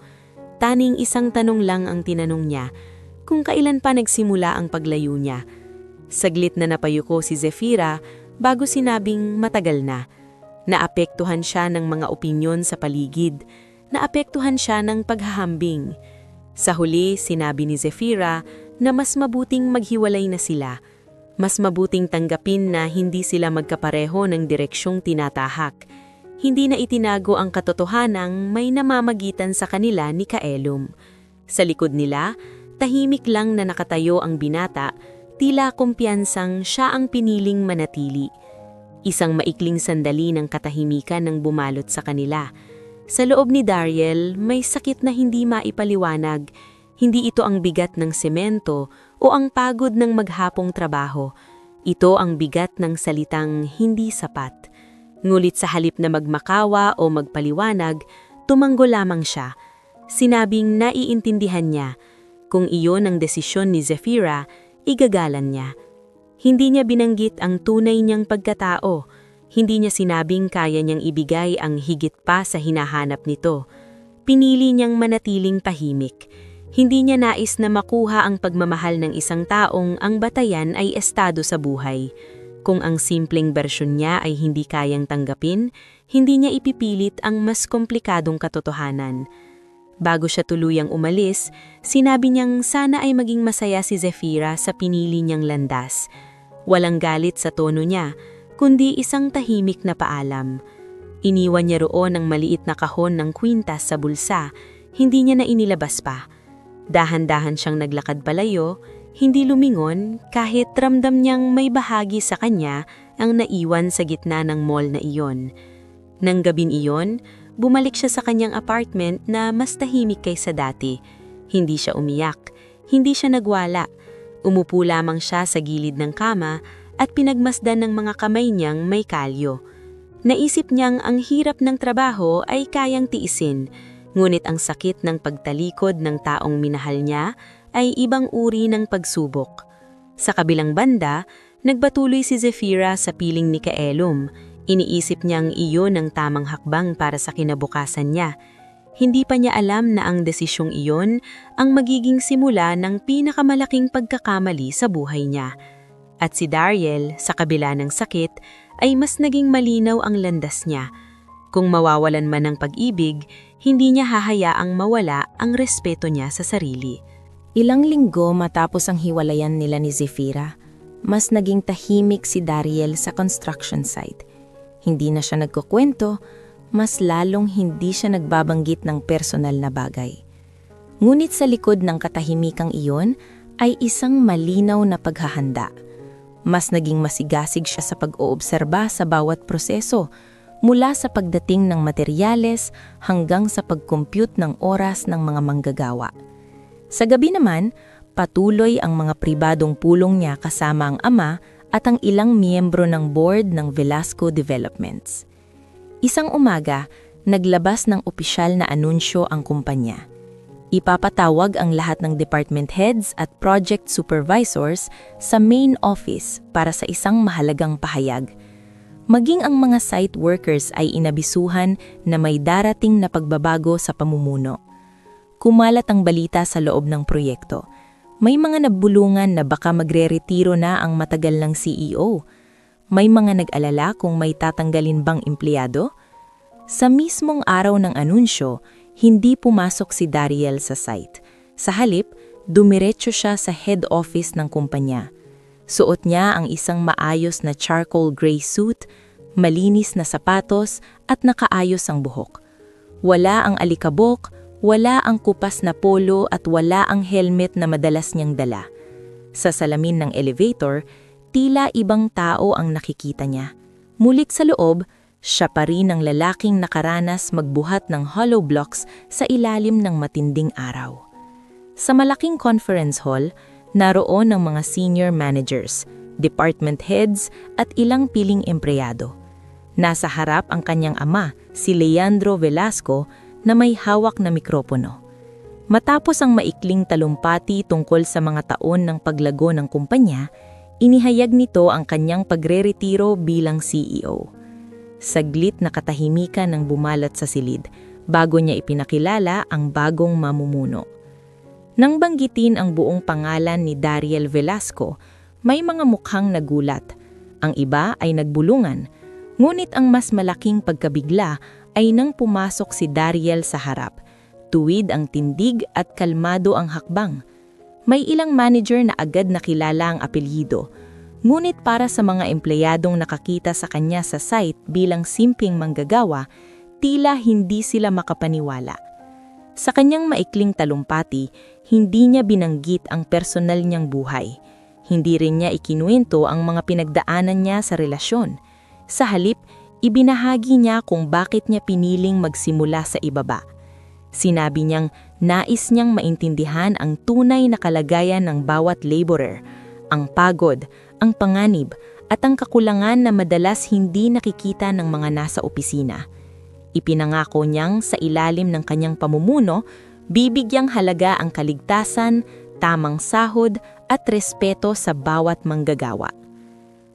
Speaker 1: Taning isang tanong lang ang tinanong niya, kung kailan pa nagsimula ang paglayo niya. Saglit na napayuko si Zephyra bago sinabing matagal na. Naapektuhan siya ng mga opinyon sa paligid, naapektuhan siya ng paghahambing. Sa huli, sinabi ni Zephyra na mas mabuting maghiwalay na sila. Mas mabuting tanggapin na hindi sila magkapareho ng direksyong tinatahak. Hindi na itinago ang katotohanang may namamagitan sa kanila ni Kaelum. Sa likod nila, tahimik lang na nakatayo ang binata, tila kumpiyansang siya ang piniling manatili. Isang maikling sandali ng katahimikan ng bumalot sa kanila. Sa loob ni Dariel, may sakit na hindi maipaliwanag. Hindi ito ang bigat ng semento o ang pagod ng maghapong trabaho. Ito ang bigat ng salitang hindi sapat. Ngulit sa halip na magmakawa o magpaliwanag, tumango lamang siya. Sinabing naiintindihan niya. Kung iyon ang desisyon ni Zephyra, igagalan niya. Hindi niya binanggit ang tunay niyang pagkatao. Hindi niya sinabing kaya niyang ibigay ang higit pa sa hinahanap nito. Pinili niyang manatiling tahimik. Hindi niya nais na makuha ang pagmamahal ng isang taong ang batayan ay estado sa buhay. Kung ang simpleng bersyon niya ay hindi kayang tanggapin, hindi niya ipipilit ang mas komplikadong katotohanan. Bago siya tuluyang umalis, sinabi niyang sana ay maging masaya si Zephyra sa pinili niyang landas. Walang galit sa tono niya, kundi isang tahimik na paalam. Iniwan niya roon ang maliit na kahon ng kwintas sa bulsa, hindi niya na inilabas pa. Dahan-dahan siyang naglakad palayo, hindi lumingon kahit ramdam niyang may bahagi sa kanya ang naiwan sa gitna ng mall na iyon. Nang gabing iyon, bumalik siya sa kanyang apartment na mas tahimik kaysa dati. Hindi siya umiyak, hindi siya nagwala. Umupo lamang siya sa gilid ng kama at pinagmasdan ng mga kamay niyang may kalyo. Naisip niyang ang hirap ng trabaho ay kayang tiisin, ngunit ang sakit ng pagtalikod ng taong minahal niya ay ibang uri ng pagsubok. Sa kabilang banda, nagpatuloy si Zephyra sa piling ni Kaelum. Iniisip niyang iyon ang tamang hakbang para sa kinabukasan niya. Hindi pa niya alam na ang desisyong iyon ang magiging simula ng pinakamalaking pagkakamali sa buhay niya. At si Dariel, sa kabila ng sakit, ay mas naging malinaw ang landas niya. Kung mawawalan man ng pag-ibig, hindi niya hahayaang mawala ang respeto niya sa sarili.
Speaker 3: Ilang linggo matapos ang hiwalayan nila ni Zephyra, mas naging tahimik si Dariel sa construction site. Hindi na siya nagkukwento, mas lalong hindi siya nagbabanggit ng personal na bagay. Ngunit sa likod ng katahimikang iyon ay isang malinaw na paghahanda. Mas naging masigasig siya sa pag-oobserba sa bawat proseso, mula sa pagdating ng materyales hanggang sa pag-compute ng oras ng mga manggagawa. Sa gabi naman, patuloy ang mga pribadong pulong niya kasama ang ama at ang ilang miyembro ng board ng Velasco Developments. Isang umaga, naglabas ng opisyal na anunsyo ang kumpanya. Ipapatawag ang lahat ng department heads at project supervisors sa main office para sa isang mahalagang pahayag. Maging ang mga site workers ay inabisuhan na may darating na pagbabago sa pamumuno. Kumalat ang balita sa loob ng proyekto. May mga nagbulungan na baka magre-retiro na ang matagal ng CEO. May mga nag-alala kung may tatanggalin bang empleyado. Sa mismong araw ng anunsyo, hindi pumasok si Dariel sa site. Sa halip, dumiretso siya sa head office ng kumpanya. Suot niya ang isang maayos na charcoal gray suit, malinis na sapatos at nakaayos ang buhok. Wala ang alikabok, wala ang kupas na polo at wala ang helmet na madalas niyang dala. Sa salamin ng elevator, tila ibang tao ang nakikita niya. Mulit sa loob, siya pa rin ang lalaking nakaranas magbuhat ng hollow blocks sa ilalim ng matinding araw. Sa malaking conference hall, naroon ang mga senior managers, department heads at ilang piling empleyado. Nasa harap ang kanyang ama, si Leandro Velasco, na may hawak na mikropono. Matapos ang maikling talumpati tungkol sa mga taon ng paglago ng kumpanya, inihayag nito ang kanyang pagre-retiro bilang CEO. Saglit na katahimikan ang bumalat sa silid bago niya ipinakilala ang bagong mamumuno. Nang banggitin ang buong pangalan ni Dariel Velasco, may mga mukhang nagulat. Ang iba ay nagbulungan, ngunit ang mas malaking pagkabigla ay nang pumasok si Dariel sa harap. Tuwid ang tindig at kalmado ang hakbang. May ilang manager na agad nakilala ang apelyido, ngunit para sa mga empleyadong nakakita sa kanya sa site bilang simpleng manggagawa, tila hindi sila makapaniwala. Sa kanyang maikling talumpati, hindi niya binanggit ang personal niyang buhay. Hindi rin niya ikinuwento ang mga pinagdaanan niya sa relasyon. Sa halip, ibinahagi niya kung bakit niya piniling magsimula sa ibaba. Sinabi niyang nais niyang maintindihan ang tunay na kalagayan ng bawat laborer, ang pagod, ang panganib, at ang kakulangan na madalas hindi nakikita ng mga nasa opisina. Ipinangako niyang sa ilalim ng kanyang pamumuno, bibigyang halaga ang kaligtasan, tamang sahod, at respeto sa bawat manggagawa.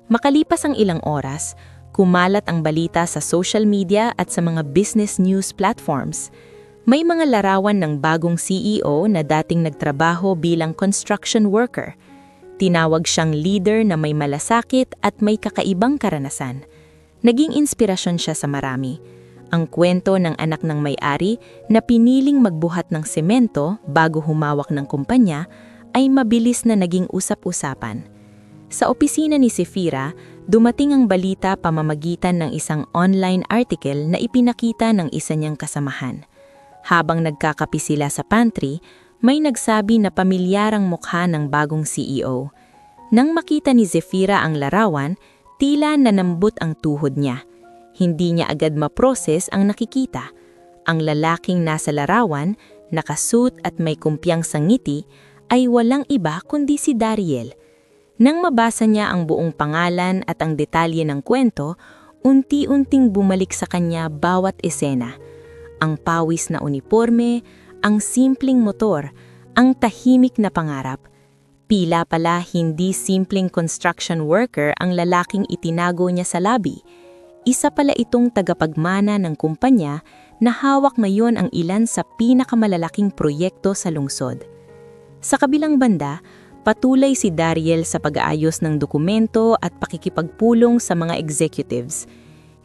Speaker 3: Makalipas ang ilang oras, kumalat ang balita sa social media at sa mga business news platforms. May mga larawan ng bagong CEO na dating nagtrabaho bilang construction worker. Tinawag siyang leader na may malasakit at may kakaibang karanasan. Naging inspirasyon siya sa marami. Ang kwento ng anak ng may-ari na piniling magbuhat ng semento bago humawak ng kumpanya ay mabilis na naging usap-usapan. Sa opisina ni Zefira, dumating ang balita pamamagitan ng isang online article na ipinakita ng isa niyang kasamahan. Habang nagkakape sila sa pantry, may nagsabi na pamilyarang mukha ng bagong CEO. Nang makita ni Zefira ang larawan, tila nanambot ang tuhod niya. Hindi niya agad ma-process ang nakikita. Ang lalaking nasa larawan, nakasuit at may kumpiyangsang ngiti, ay walang iba kundi si Dariel. Nang mabasa niya ang buong pangalan at ang detalye ng kwento, unti-unting bumalik sa kanya bawat esena. Ang pawis na uniforme, ang simpleng motor, ang tahimik na pangarap. Pila pala hindi simpleng construction worker ang lalaking itinago niya sa labi. Isa pala itong tagapagmana ng kumpanya na hawak ngayon ang ilan sa pinakamalalaking proyekto sa lungsod. Sa kabilang banda, patuloy si Dariel sa pag-aayos ng dokumento at pakikipagpulong sa mga executives.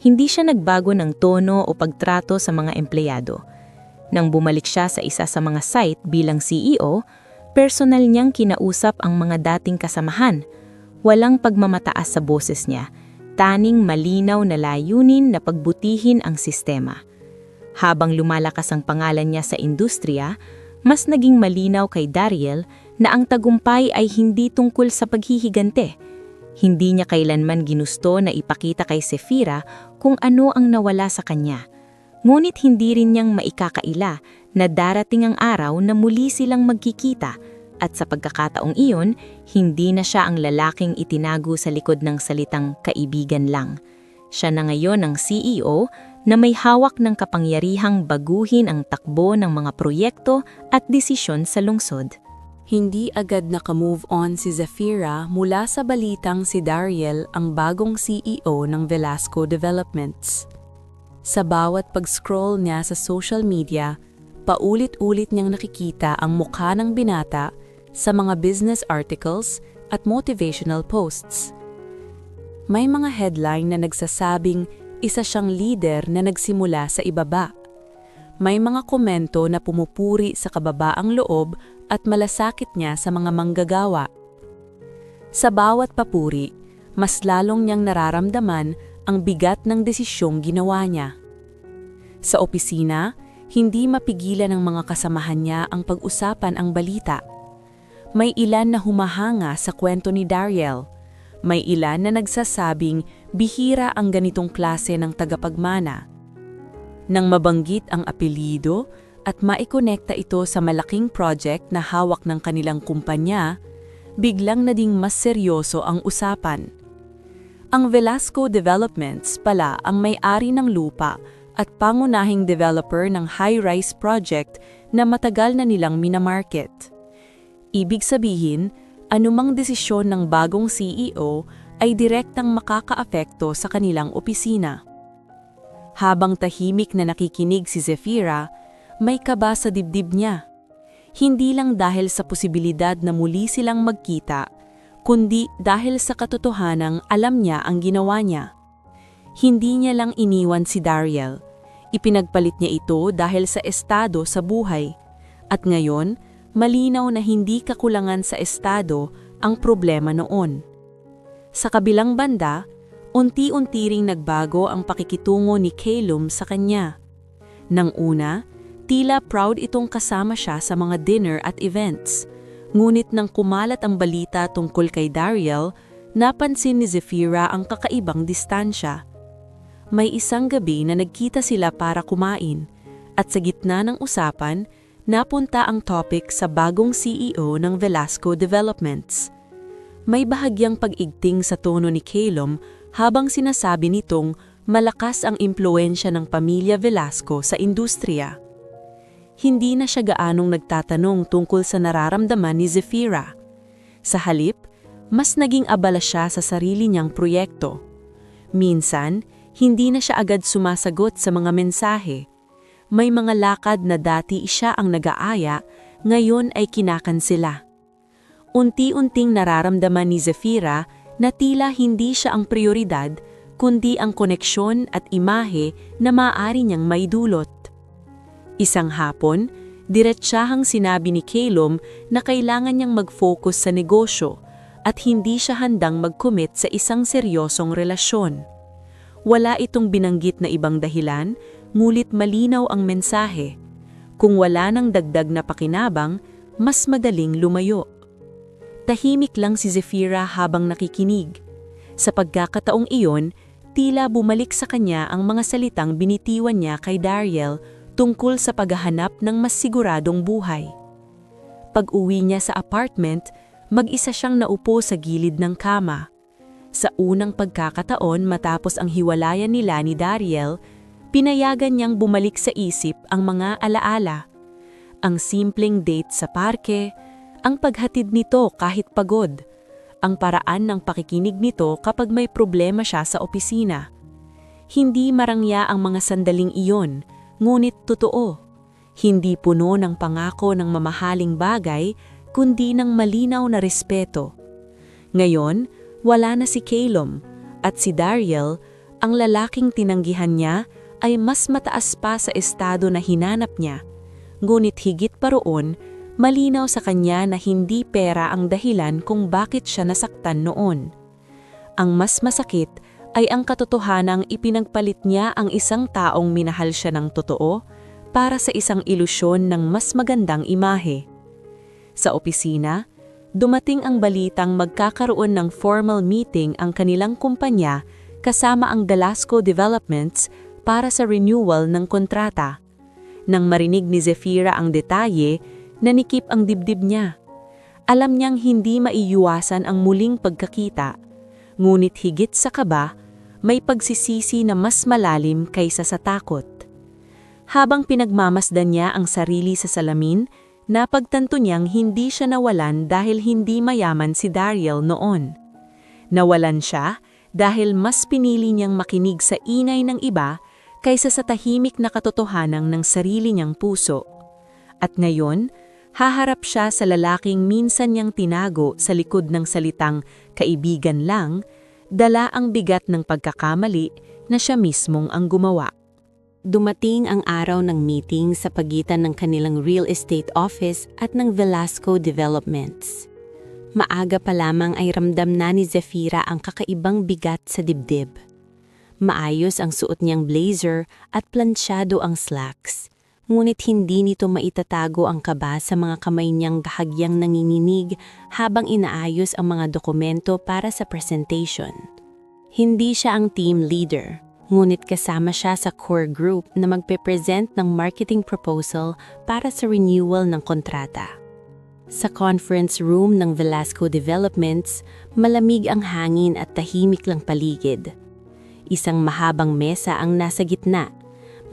Speaker 3: Hindi siya nagbago ng tono o pagtrato sa mga empleyado. Nang bumalik siya sa isa sa mga site bilang CEO, personal niyang kinausap ang mga dating kasamahan. Walang pagmamataas sa boses niya, taning malinaw na layunin na pagbutihin ang sistema. Habang lumalakas ang pangalan niya sa industriya, mas naging malinaw kay Dariel na ang tagumpay ay hindi tungkol sa paghihigante. Hindi niya kailanman ginusto na ipakita kay Zefira kung ano ang nawala sa kanya. Ngunit hindi rin niyang maikakaila na darating ang araw na muli silang magkikita at sa pagkakataong iyon, hindi na siya ang lalaking itinago sa likod ng salitang kaibigan lang. Siya na ngayon ang CEO na may hawak ng kapangyarihang baguhin ang takbo ng mga proyekto at desisyon sa lungsod.
Speaker 1: Hindi agad naka-move on si Zefira mula sa balitang si Dariel ang bagong CEO ng Velasco Developments. Sa bawat pag-scroll niya sa social media, paulit-ulit niyang nakikita ang mukha ng binata sa mga business articles at motivational posts. May mga headline na nagsasabing isa siyang leader na nagsimula sa ibaba. May mga komento na pumupuri sa kababaang loob at malasakit niya sa mga manggagawa. Sa bawat papuri, mas lalong niyang nararamdaman ang bigat ng desisyong ginawa niya. Sa opisina, hindi mapigilan ng mga kasamahan niya ang pag-usapan ang balita. May ilan na humahanga sa kwento ni Dariel. May ilan na nagsasabing bihira ang ganitong klase ng tagapagmana. Nang mabanggit ang apelyido at maikonekta ito sa malaking project na hawak ng kanilang kumpanya, biglang naging mas seryoso ang usapan. Ang Velasco Developments pala ang may-ari ng lupa at pangunahing developer ng high-rise project na matagal na nilang minamarket. Ibig sabihin, anumang desisyon ng bagong CEO ay direktang makakaapekto sa kanilang opisina. Habang tahimik na nakikinig si Zefira, may kaba sa dibdib niya. Hindi lang dahil sa posibilidad na muli silang magkita, kundi dahil sa katotohanang alam niya ang ginawa niya. Hindi niya lang iniwan si Dariel. Ipinagpalit niya ito dahil sa estado sa buhay. At ngayon, malinaw na hindi kakulangan sa estado ang problema noon. Sa kabilang banda, unti-unti ring nagbago ang pakikitungo ni Calum sa kanya. Nang una, tila proud itong kasama siya sa mga dinner at events. Ngunit nang kumalat ang balita tungkol kay Dariel, napansin ni Zefira ang kakaibang distansya. May isang gabi na nagkita sila para kumain, at sa gitna ng usapan, napunta ang topic sa bagong CEO ng Velasco Developments. May bahagyang pag-igting sa tono ni Calum habang sinasabi nitong malakas ang impluensya ng pamilya Velasco sa industriya. Hindi na siya gaanong nagtatanong tungkol sa nararamdaman ni Zefira. Sa halip, mas naging abala siya sa sarili niyang proyekto. Minsan, hindi na siya agad sumasagot sa mga mensahe. May mga lakad na dati siya ang nag-aaya, ngayon ay kinakansela. Unti-unting nararamdaman ni Zefira na tila hindi siya ang prioridad, kundi ang koneksyon at imahe na maaari niyang maidulot. Isang hapon, diretsahang sinabi ni Calum na kailangan niyang mag-focus sa negosyo at hindi siya handang mag-commit sa isang seryosong relasyon. Wala itong binanggit na ibang dahilan, ngulit malinaw ang mensahe. Kung wala nang dagdag na pakinabang, mas madaling lumayo. Tahimik lang si Zefira habang nakikinig. Sa pagkakataong iyon, tila bumalik sa kanya ang mga salitang binitiwan niya kay Dariel tungkol sa paghahanap ng mas siguradong buhay. Pag-uwi niya sa apartment, mag-isa siyang naupo sa gilid ng kama. Sa unang pagkakataon matapos ang hiwalayan nila ni Dariel, pinayagan niyang bumalik sa isip ang mga alaala. Ang simpleng date sa parke, ang paghatid nito kahit pagod, ang paraan ng pakikinig nito kapag may problema siya sa opisina. Hindi marangya ang mga sandaling iyon, ngunit totoo. Hindi puno ng pangako ng mamahaling bagay, kundi ng malinaw na respeto. Ngayon, wala na si Calum, at si Dariel, ang lalaking tinanggihan niya, ay mas mataas pa sa estado na hinanap niya. Ngunit higit pa roon, malinaw sa kanya na hindi pera ang dahilan kung bakit siya nasaktan noon. Ang mas masakit ay ang katotohanang ipinagpalit niya ang isang taong minahal siya ng totoo para sa isang ilusyon ng mas magandang imahe. Sa opisina, dumating ang balitang magkakaroon ng formal meeting ang kanilang kumpanya kasama ang Velasco Developments para sa renewal ng kontrata. Nang marinig ni Zefira ang detalye, nanikip ang dibdib niya. Alam niyang hindi maiiwasan ang muling pagkakita, ngunit higit sa kaba, may pagsisisi na mas malalim kaysa sa takot. Habang pinagmamasdan niya ang sarili sa salamin, napagtanto niyang hindi siya nawalan dahil hindi mayaman si Dariel noon. Nawalan siya dahil mas pinili niyang makinig sa ingay ng iba kaysa sa tahimik na katotohanan ng sarili niyang puso. At ngayon, haharap siya sa lalaking minsan niyang tinago sa likod ng salitang kaibigan lang Dala ang bigat ng pagkakamali na siya mismong ang gumawa. Dumating ang araw ng meeting sa pagitan ng kanilang real estate office at ng Velasco Developments. Maaga pa lamang ay ramdam na ni Zafira ang kakaibang bigat sa dibdib. Maayos ang suot niyang blazer at plansyado ang slacks, ngunit hindi nito maitatago ang kaba sa mga kamay niyang bahagyang nanginginig habang inaayos ang mga dokumento para sa presentation. Hindi siya ang team leader, ngunit kasama siya sa core group na magpe-present ng marketing proposal para sa renewal ng kontrata. Sa conference room ng Velasco Developments, malamig ang hangin at tahimik lang paligid. Isang mahabang mesa ang nasa gitna.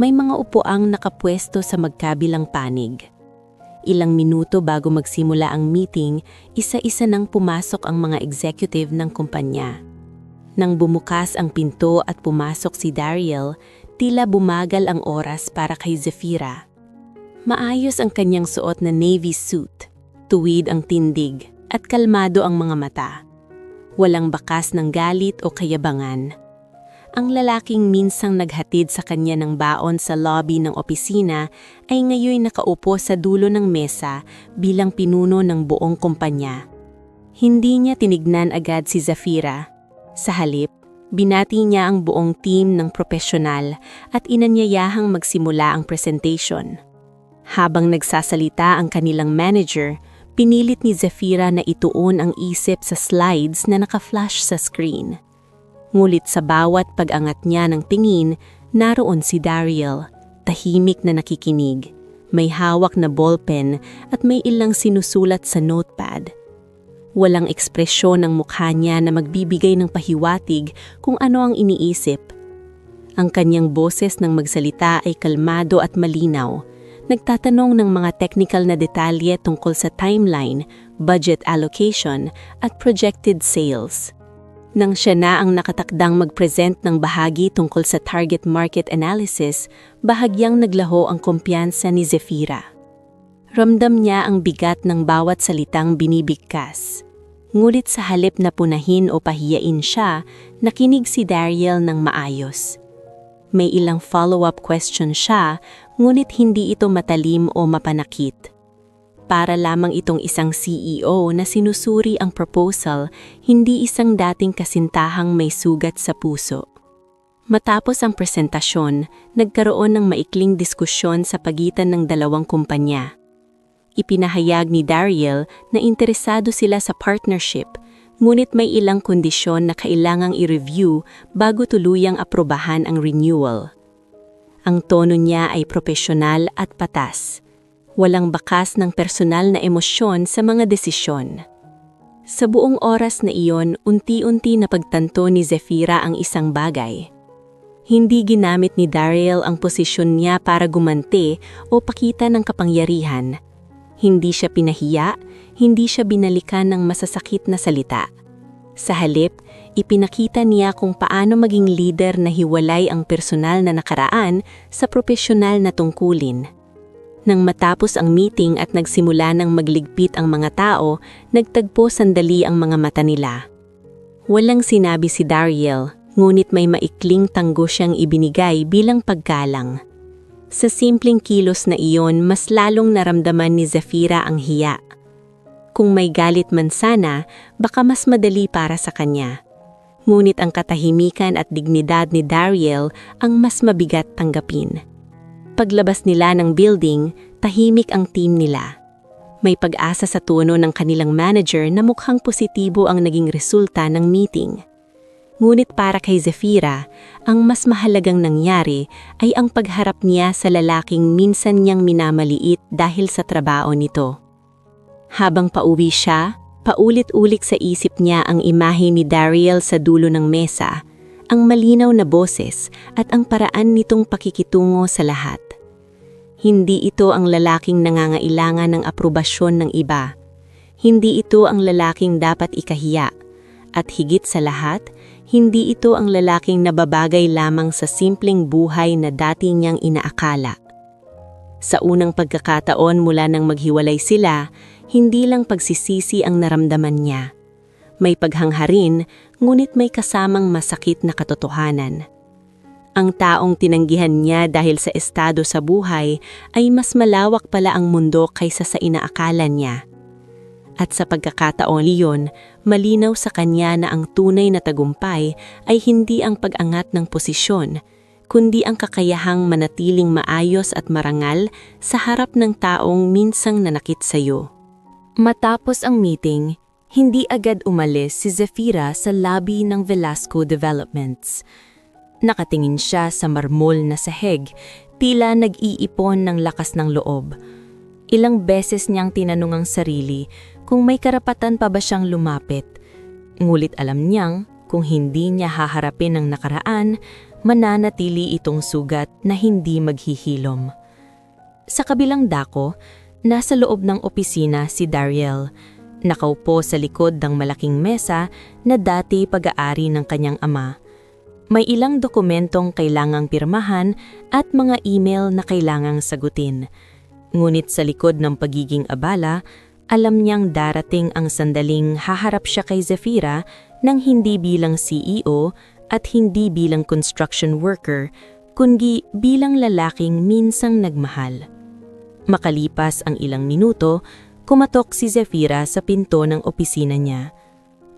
Speaker 1: May mga upuang nakapwesto sa magkabilang panig. Ilang minuto bago magsimula ang meeting, isa-isa nang pumasok ang mga executive ng kumpanya. Nang bumukas ang pinto at pumasok si Dariel, tila bumagal ang oras para kay Zafira. Maayos ang kanyang suot na navy suit. Tuwid ang tindig at kalmado ang mga mata. Walang bakas ng galit o kayabangan. Ang lalaking minsang naghatid sa kanya ng baon sa lobby ng opisina ay ngayon nakaupo sa dulo ng mesa bilang pinuno ng buong kumpanya. Hindi niya tinignan agad si Zafira. Sa halip, binati niya ang buong team ng profesional at inanyayahang magsimula ang presentation. Habang nagsasalita ang kanilang manager, pinilit ni Zafira na ituon ang isip sa slides na naka-flash sa screen. Ngulit sa bawat pag-angat niya ng tingin, naroon si Dariel, tahimik na nakikinig. May hawak na ballpen at may ilang sinusulat sa notepad. Walang ekspresyon ng mukha niya na magbibigay ng pahiwatig kung ano ang iniisip. Ang kanyang boses ng magsalita ay kalmado at malinaw. Nagtatanong ng mga technical na detalye tungkol sa timeline, budget allocation, at projected sales. Nang siya na ang nakatakdang mag-present ng bahagi tungkol sa target market analysis, bahagyang naglaho ang kumpiyansa ni Zafira. Ramdam niya ang bigat ng bawat salitang binibigkas. Ngunit sa halip na punahin o pahiyain siya, nakinig si Dariel ng maayos. May ilang follow-up question siya, ngunit hindi ito matalim o mapanakit. Para lamang itong isang CEO na sinusuri ang proposal, hindi isang dating kasintahang may sugat sa puso. Matapos ang presentasyon, nagkaroon ng maikling diskusyon sa pagitan ng dalawang kumpanya. Ipinahayag ni Dariel na interesado sila sa partnership, ngunit may ilang kondisyon na kailangang i-review bago tuluyang aprobahan ang renewal. Ang tono niya ay propesyonal at patas. Walang bakas ng personal na emosyon sa mga desisyon. Sa buong oras na iyon, unti-unti napagtanto ni Zafira ang isang bagay. Hindi ginamit ni Dariel ang posisyon niya para gumanti o pakita ng kapangyarihan. Hindi siya pinahiya, hindi siya binalikan ng masasakit na salita. Sa halip, ipinakita niya kung paano maging leader na hiwalay ang personal na nakaraan sa propesyonal na tungkulin. Nang matapos ang meeting at nagsimula ng magligpit ang mga tao, nagtagpo sandali ang mga mata nila. Walang sinabi si Dariel, ngunit may maikling tanggo siyang ibinigay bilang paggalang. Sa simpleng kilos na iyon, mas lalong naramdaman ni Zafira ang hiya. Kung may galit man sana, baka mas madali para sa kanya. Ngunit ang katahimikan at dignidad ni Dariel ang mas mabigat tanggapin. Paglabas nila ng building, tahimik ang team nila. May pag-asa sa tono ng kanilang manager na mukhang positibo ang naging resulta ng meeting. Ngunit para kay Zafira, ang mas mahalagang nangyari ay ang pagharap niya sa lalaking minsan niyang minamaliit dahil sa trabaho nito. Habang pauwi siya, paulit-ulit sa isip niya ang imahe ni Dariel sa dulo ng mesa, ang malinaw na boses at ang paraan nitong pakikitungo sa lahat. Hindi ito ang lalaking nangangailangan ng aprobasyon ng iba. Hindi ito ang lalaking dapat ikahiya. At higit sa lahat, hindi ito ang lalaking nababagay lamang sa simpleng buhay na dati niyang inaakala. Sa unang pagkakataon mula nang maghiwalay sila, hindi lang pagsisisi ang naramdaman niya.
Speaker 2: May paghangharin, ngunit may kasamang masakit na katotohanan. Ang taong tinanggihan niya dahil sa estado sa buhay ay mas malawak pala ang mundo kaysa sa inaakala niya. At sa pagkakataon iyon, malinaw sa kanya na ang tunay na tagumpay ay hindi ang pag-angat ng posisyon, kundi ang kakayahang manatiling maayos at marangal sa harap ng taong minsang nanakit sa iyo.
Speaker 3: Matapos ang meeting, hindi agad umalis si Zafira sa lobby ng Velasco Developments. Nakatingin siya sa marmol na sahig, tila nag-iipon ng lakas ng loob. Ilang beses niyang tinanong ang sarili kung may karapatan pa ba siyang lumapit. Ngulit alam niyang kung hindi niya haharapin ang nakaraan, mananatili itong sugat na hindi maghihilom. Sa kabilang dako, nasa loob ng opisina si Dariel. Nakaupo sa likod ng malaking mesa na dati pag-aari ng kanyang ama. May ilang dokumentong kailangang pirmahan at mga email na kailangang sagutin. Ngunit sa likod ng pagiging abala, alam niyang darating ang sandaling haharap siya kay Zafira nang hindi bilang CEO at hindi bilang construction worker, kundi bilang lalaking minsang nagmahal. Makalipas ang ilang minuto, kumatok si Zafira sa pinto ng opisina niya.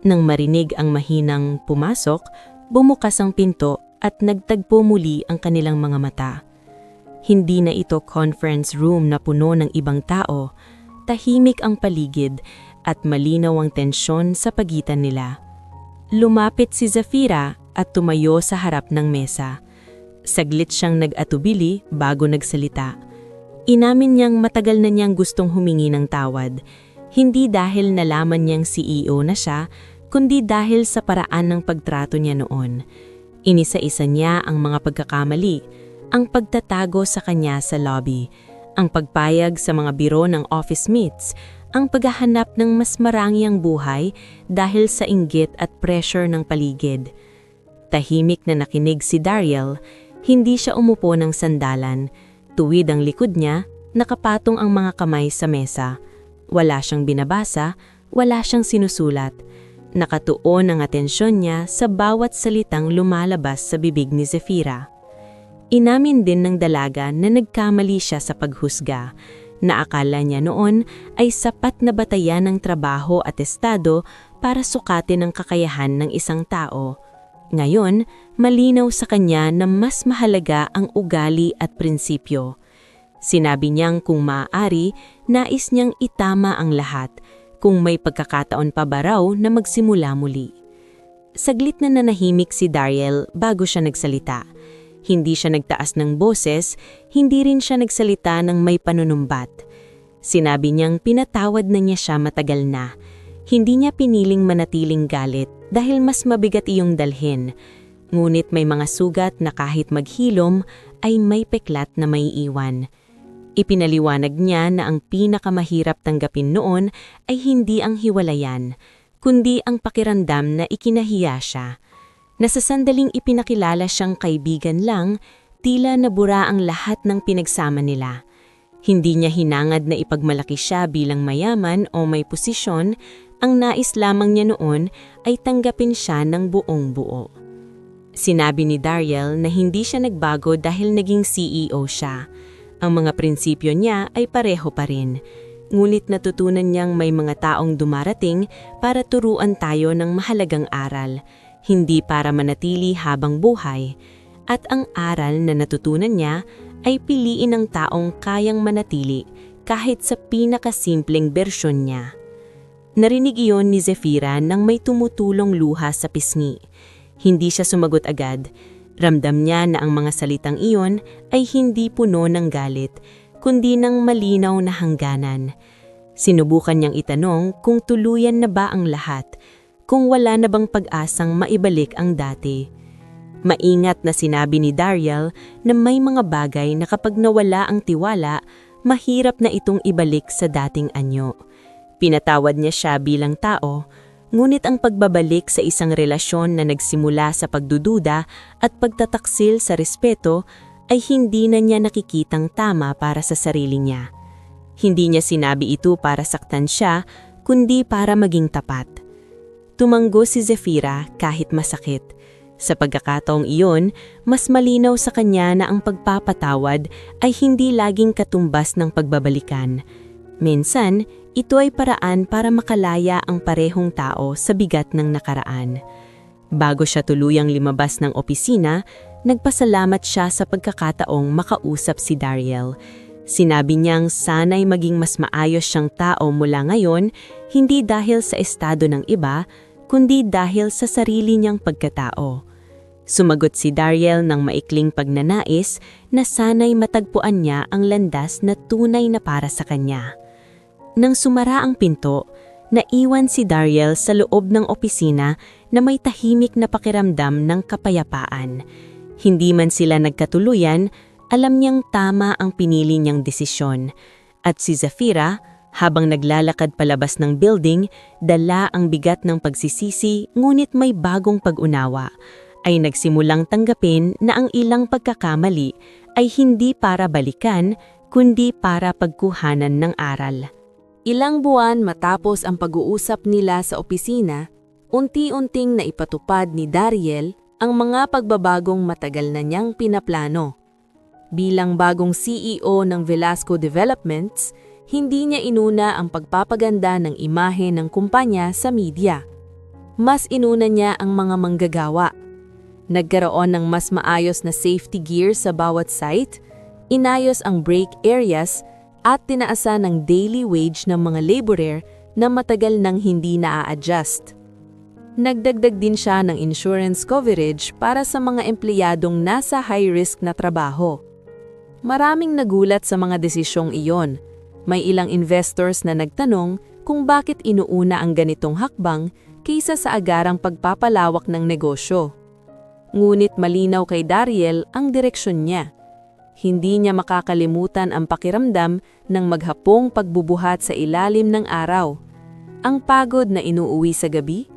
Speaker 3: Nang marinig ang mahinang pumasok, bumukas ang pinto at nagtagpo muli ang kanilang mga mata. Hindi na ito conference room na puno ng ibang tao. Tahimik ang paligid at malinaw ang tensyon sa pagitan nila. Lumapit si Zafira at tumayo sa harap ng mesa. Saglit siyang nag-atubili bago nagsalita. Inamin niyang matagal na niyang gustong humingi ng tawad. Hindi dahil nalaman niyang CEO na siya, kundi dahil sa paraan ng pagtrato niya noon. Inisa-isa niya ang mga pagkakamali, ang pagtatago sa kanya sa lobby, ang pagpayag sa mga biro ng office mates, ang paghahanap ng mas marangyang buhay dahil sa inggit at pressure ng paligid. Tahimik na nakinig si Dariel, hindi siya umupo ng sandalan. Tuwid ang likod niya, nakapatong ang mga kamay sa mesa. Wala siyang binabasa, wala siyang sinusulat. Nakatuon ang atensyon niya sa bawat salitang lumalabas sa bibig ni Zafira. Inamin din ng dalaga na nagkamali siya sa paghusga, na akala niya noon ay sapat na batayan ng trabaho at estado para sukatin ang kakayahan ng isang tao. Ngayon, malinaw sa kanya na mas mahalaga ang ugali at prinsipyo. Sinabi niyang kung maaari, nais niyang itama ang lahat, kung may pagkakataon pa ba raw na magsimula muli. Saglit na nanahimik si Dariel bago siya nagsalita. Hindi siya nagtaas ng boses, hindi rin siya nagsalita ng may panunumbat. Sinabi niyang pinatawad na niya siya matagal na. Hindi niya piniling manatiling galit dahil mas mabigat iyong dalhin. Ngunit may mga sugat na kahit maghilom ay may peklat na may iwan. Ipinaliwanag niya na ang pinakamahirap tanggapin noon ay hindi ang hiwalayan, kundi ang pakiramdam na ikinahiya siya. Na sa sandaling ipinakilala siyang kaibigan lang, tila nabura ang lahat ng pinagsama nila. Hindi niya hinangad na ipagmalaki siya bilang mayaman o may posisyon, ang nais lamang niya noon ay tanggapin siya ng buong buo. Sinabi ni Dariel na hindi siya nagbago dahil naging CEO siya. Ang mga prinsipyo niya ay pareho pa rin. Ngunit natutunan niyang may mga taong dumarating para turuan tayo ng mahalagang aral, hindi para manatili habang buhay. At ang aral na natutunan niya ay piliin ang taong kayang manatili kahit sa pinakasimpleng bersyon niya. Narinig iyon ni Zafira nang may tumutulong luha sa pisngi. Hindi siya sumagot agad. Ramdam niya na ang mga salitang iyon ay hindi puno ng galit, kundi ng malinaw na hangganan. Sinubukan niyang itanong kung tuluyan na ba ang lahat, kung wala na bang pag-asang maibalik ang dati. Maingat na sinabi ni Dariel na may mga bagay na kapag nawala ang tiwala, mahirap na itong ibalik sa dating anyo. Pinatawad niya siya bilang tao, ngunit ang pagbabalik sa isang relasyon na nagsimula sa pagdududa at pagtataksil sa respeto ay hindi na niya nakikitang tama para sa sarili niya. Hindi niya sinabi ito para saktan siya, kundi para maging tapat.
Speaker 2: Tumanggo si Zefira kahit masakit. Sa pagkakataong iyon, mas malinaw sa kanya na ang pagpapatawad ay hindi laging katumbas ng pagbabalikan. Minsan, ito ay paraan para makalaya ang parehong tao sa bigat ng nakaraan. Bago siya tuluyang lumabas ng opisina, nagpasalamat siya sa pagkakataong makausap si Dariel. Sinabi niyang sana'y maging mas maayos siyang tao mula ngayon, hindi dahil sa estado ng iba, kundi dahil sa sarili niyang pagkatao. Sumagot si Dariel ng maikling pagnanais na sana'y matagpuan niya ang landas na tunay na para sa kanya. Nang sumara ang pinto, naiwan si Dariel sa loob ng opisina na may tahimik na pakiramdam ng kapayapaan. Hindi man sila nagkatuluyan, alam niyang tama ang pinili niyang desisyon. At si Zefira, habang naglalakad palabas ng building, dala ang bigat ng pagsisisi ngunit may bagong pag-unawa, ay nagsimulang tanggapin na ang ilang pagkakamali ay hindi para balikan, kundi para pagkuhanan ng aral.
Speaker 1: Ilang buwan matapos ang pag-uusap nila sa opisina, unti-unting naipatupad ni Dariel ang mga pagbabagong matagal na niyang pinaplano. Bilang bagong CEO ng Velasco Developments, hindi niya inuna ang pagpapaganda ng imahe ng kumpanya sa media. Mas inuna niya ang mga manggagawa. Nagkaroon ng mas maayos na safety gear sa bawat site, inayos ang break areas, at tinaasan ng daily wage ng mga laborer na matagal nang hindi na-a-adjust. Nagdagdag din siya ng insurance coverage para sa mga empleyadong nasa high-risk na trabaho. Maraming nagulat sa mga desisyong iyon. May ilang investors na nagtanong kung bakit inuuna ang ganitong hakbang kaysa sa agarang pagpapalawak ng negosyo. Ngunit malinaw kay Dariel ang direksyon niya. Hindi niya makakalimutan ang pakiramdam ng maghapong pagbubuhat sa ilalim ng araw, ang pagod na inuuwi sa gabi,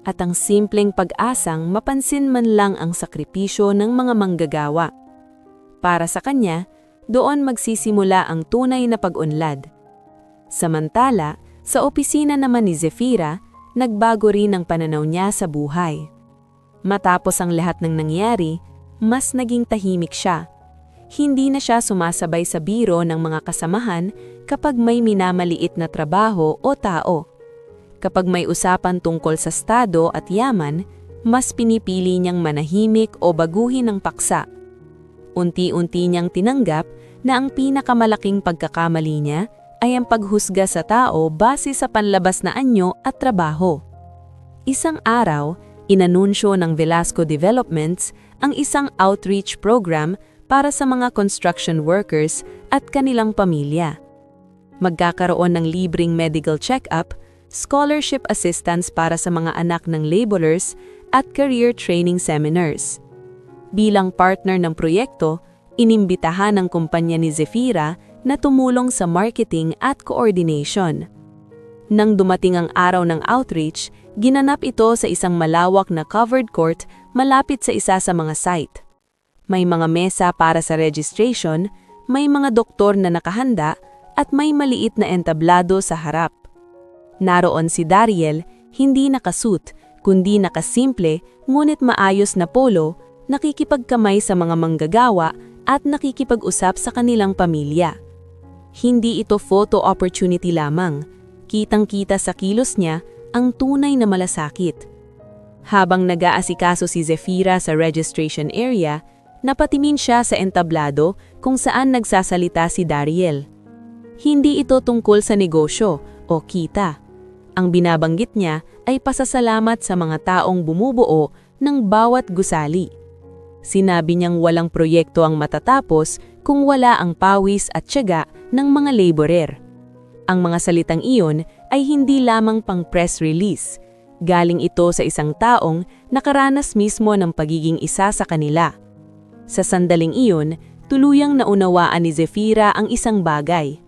Speaker 1: at ang simpleng pag-asang mapansin man lang ang sakripisyo ng mga manggagawa. Para sa kanya, doon magsisimula ang tunay na pag-unlad. Samantala, sa opisina naman ni Zefira, nagbago rin ang pananaw niya sa buhay. Matapos ang lahat ng nangyari, mas naging tahimik siya. Hindi na siya sumasabay sa biro ng mga kasamahan kapag may minamaliit na trabaho o tao. Kapag may usapan tungkol sa estado at yaman, mas pinipili niyang manahimik o baguhin ang paksa. Unti-unti niyang tinanggap na ang pinakamalaking pagkakamali niya ay ang paghusga sa tao base sa panlabas na anyo at trabaho. Isang araw, inanunsyo ng Velasco Developments ang isang outreach program para sa mga construction workers at kanilang pamilya. Magkakaroon ng libreng medical check-up, scholarship assistance para sa mga anak ng laborers, at career training seminars. Bilang partner ng proyekto, inimbitahan ng kumpanya ni Zefira na tumulong sa marketing at coordination. Nang dumating ang araw ng outreach, ginanap ito sa isang malawak na covered court malapit sa isa sa mga site. May mga mesa para sa registration, may mga doktor na nakahanda, at may maliit na entablado sa harap. Naroon si Dariel, hindi nakasuit, kundi nakasimple, ngunit maayos na polo, nakikipagkamay sa mga manggagawa at nakikipag-usap sa kanilang pamilya. Hindi ito photo opportunity lamang, kitang-kita sa kilos niya ang tunay na malasakit. Habang nag-aasikaso si Zefira sa registration area, napatimin siya sa entablado kung saan nagsasalita si Dariel. Hindi ito tungkol sa negosyo o kita. Ang binabanggit niya ay pasasalamat sa mga taong bumubuo ng bawat gusali. Sinabi niyang walang proyekto ang matatapos kung wala ang pawis at tiyaga ng mga laborer. Ang mga salitang iyon ay hindi lamang pang press release. Galing ito sa isang taong nakaranas mismo ng pagiging isa sa kanila. Sa sandaling iyon, tuluyang naunawaan ni Zefira ang isang bagay.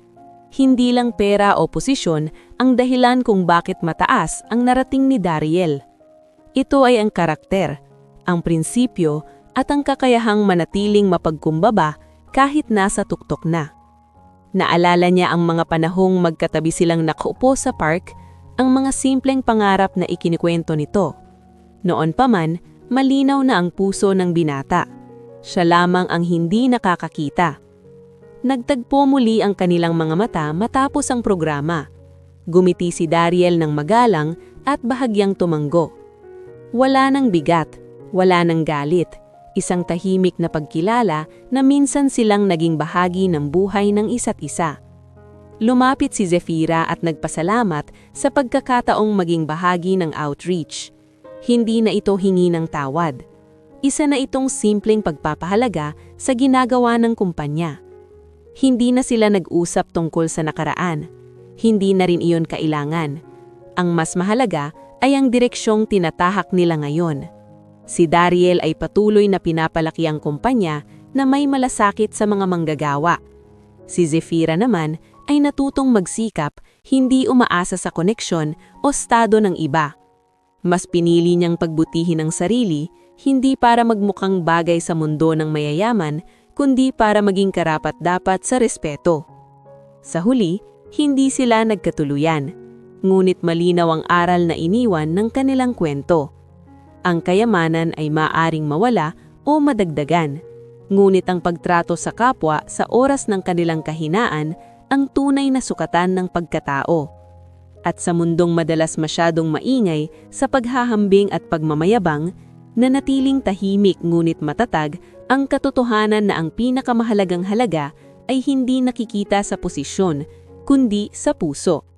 Speaker 1: Hindi lang pera o posisyon ang dahilan kung bakit mataas ang narating ni Dariel. Ito ay ang karakter, ang prinsipyo at ang kakayahang manatiling mapagkumbaba kahit nasa tuktok na. Naalala niya ang mga panahong magkatabi silang nakaupo sa park, ang mga simpleng pangarap na ikinikwento nito. Noon pa man, malinaw na ang puso ng binata. Siya lamang ang hindi nakakakita. Nagtagpo muli ang kanilang mga mata matapos ang programa. Gumiti si Dariel ng magalang at bahagyang tumanggo. Wala nang bigat, wala nang galit. Isang tahimik na pagkilala na minsan silang naging bahagi ng buhay ng isa't isa. Lumapit si Zefira at nagpasalamat sa pagkakataong maging bahagi ng outreach. Hindi na ito hingi ng tawad. Isa na itong simpleng pagpapahalaga sa ginagawa ng kumpanya. Hindi na sila nag-usap tungkol sa nakaraan. Hindi na rin iyon kailangan. Ang mas mahalaga ay ang direksyong tinatahak nila ngayon. Si Dariel ay patuloy na pinapalaki ang kumpanya na may malasakit sa mga manggagawa. Si Zefira naman ay natutong magsikap, hindi umaasa sa koneksyon o estado ng iba. Mas pinili niyang pagbutihin ang sarili, hindi para magmukhang bagay sa mundo ng mayayaman, kundi para maging karapat-dapat sa respeto. Sa huli, hindi sila nagkatuluyan, ngunit malinaw ang aral na iniwan ng kanilang kwento. Ang kayamanan ay maaring mawala o madagdagan, ngunit ang pagtrato sa kapwa sa oras ng kanilang kahinaan ang tunay na sukatan ng pagkatao. At sa mundong madalas masyadong maingay sa paghahambing at pagmamayabang, nanatiling tahimik ngunit matatag ang katotohanan na ang pinakamahalagang halaga ay hindi nakikita sa posisyon, kundi sa puso.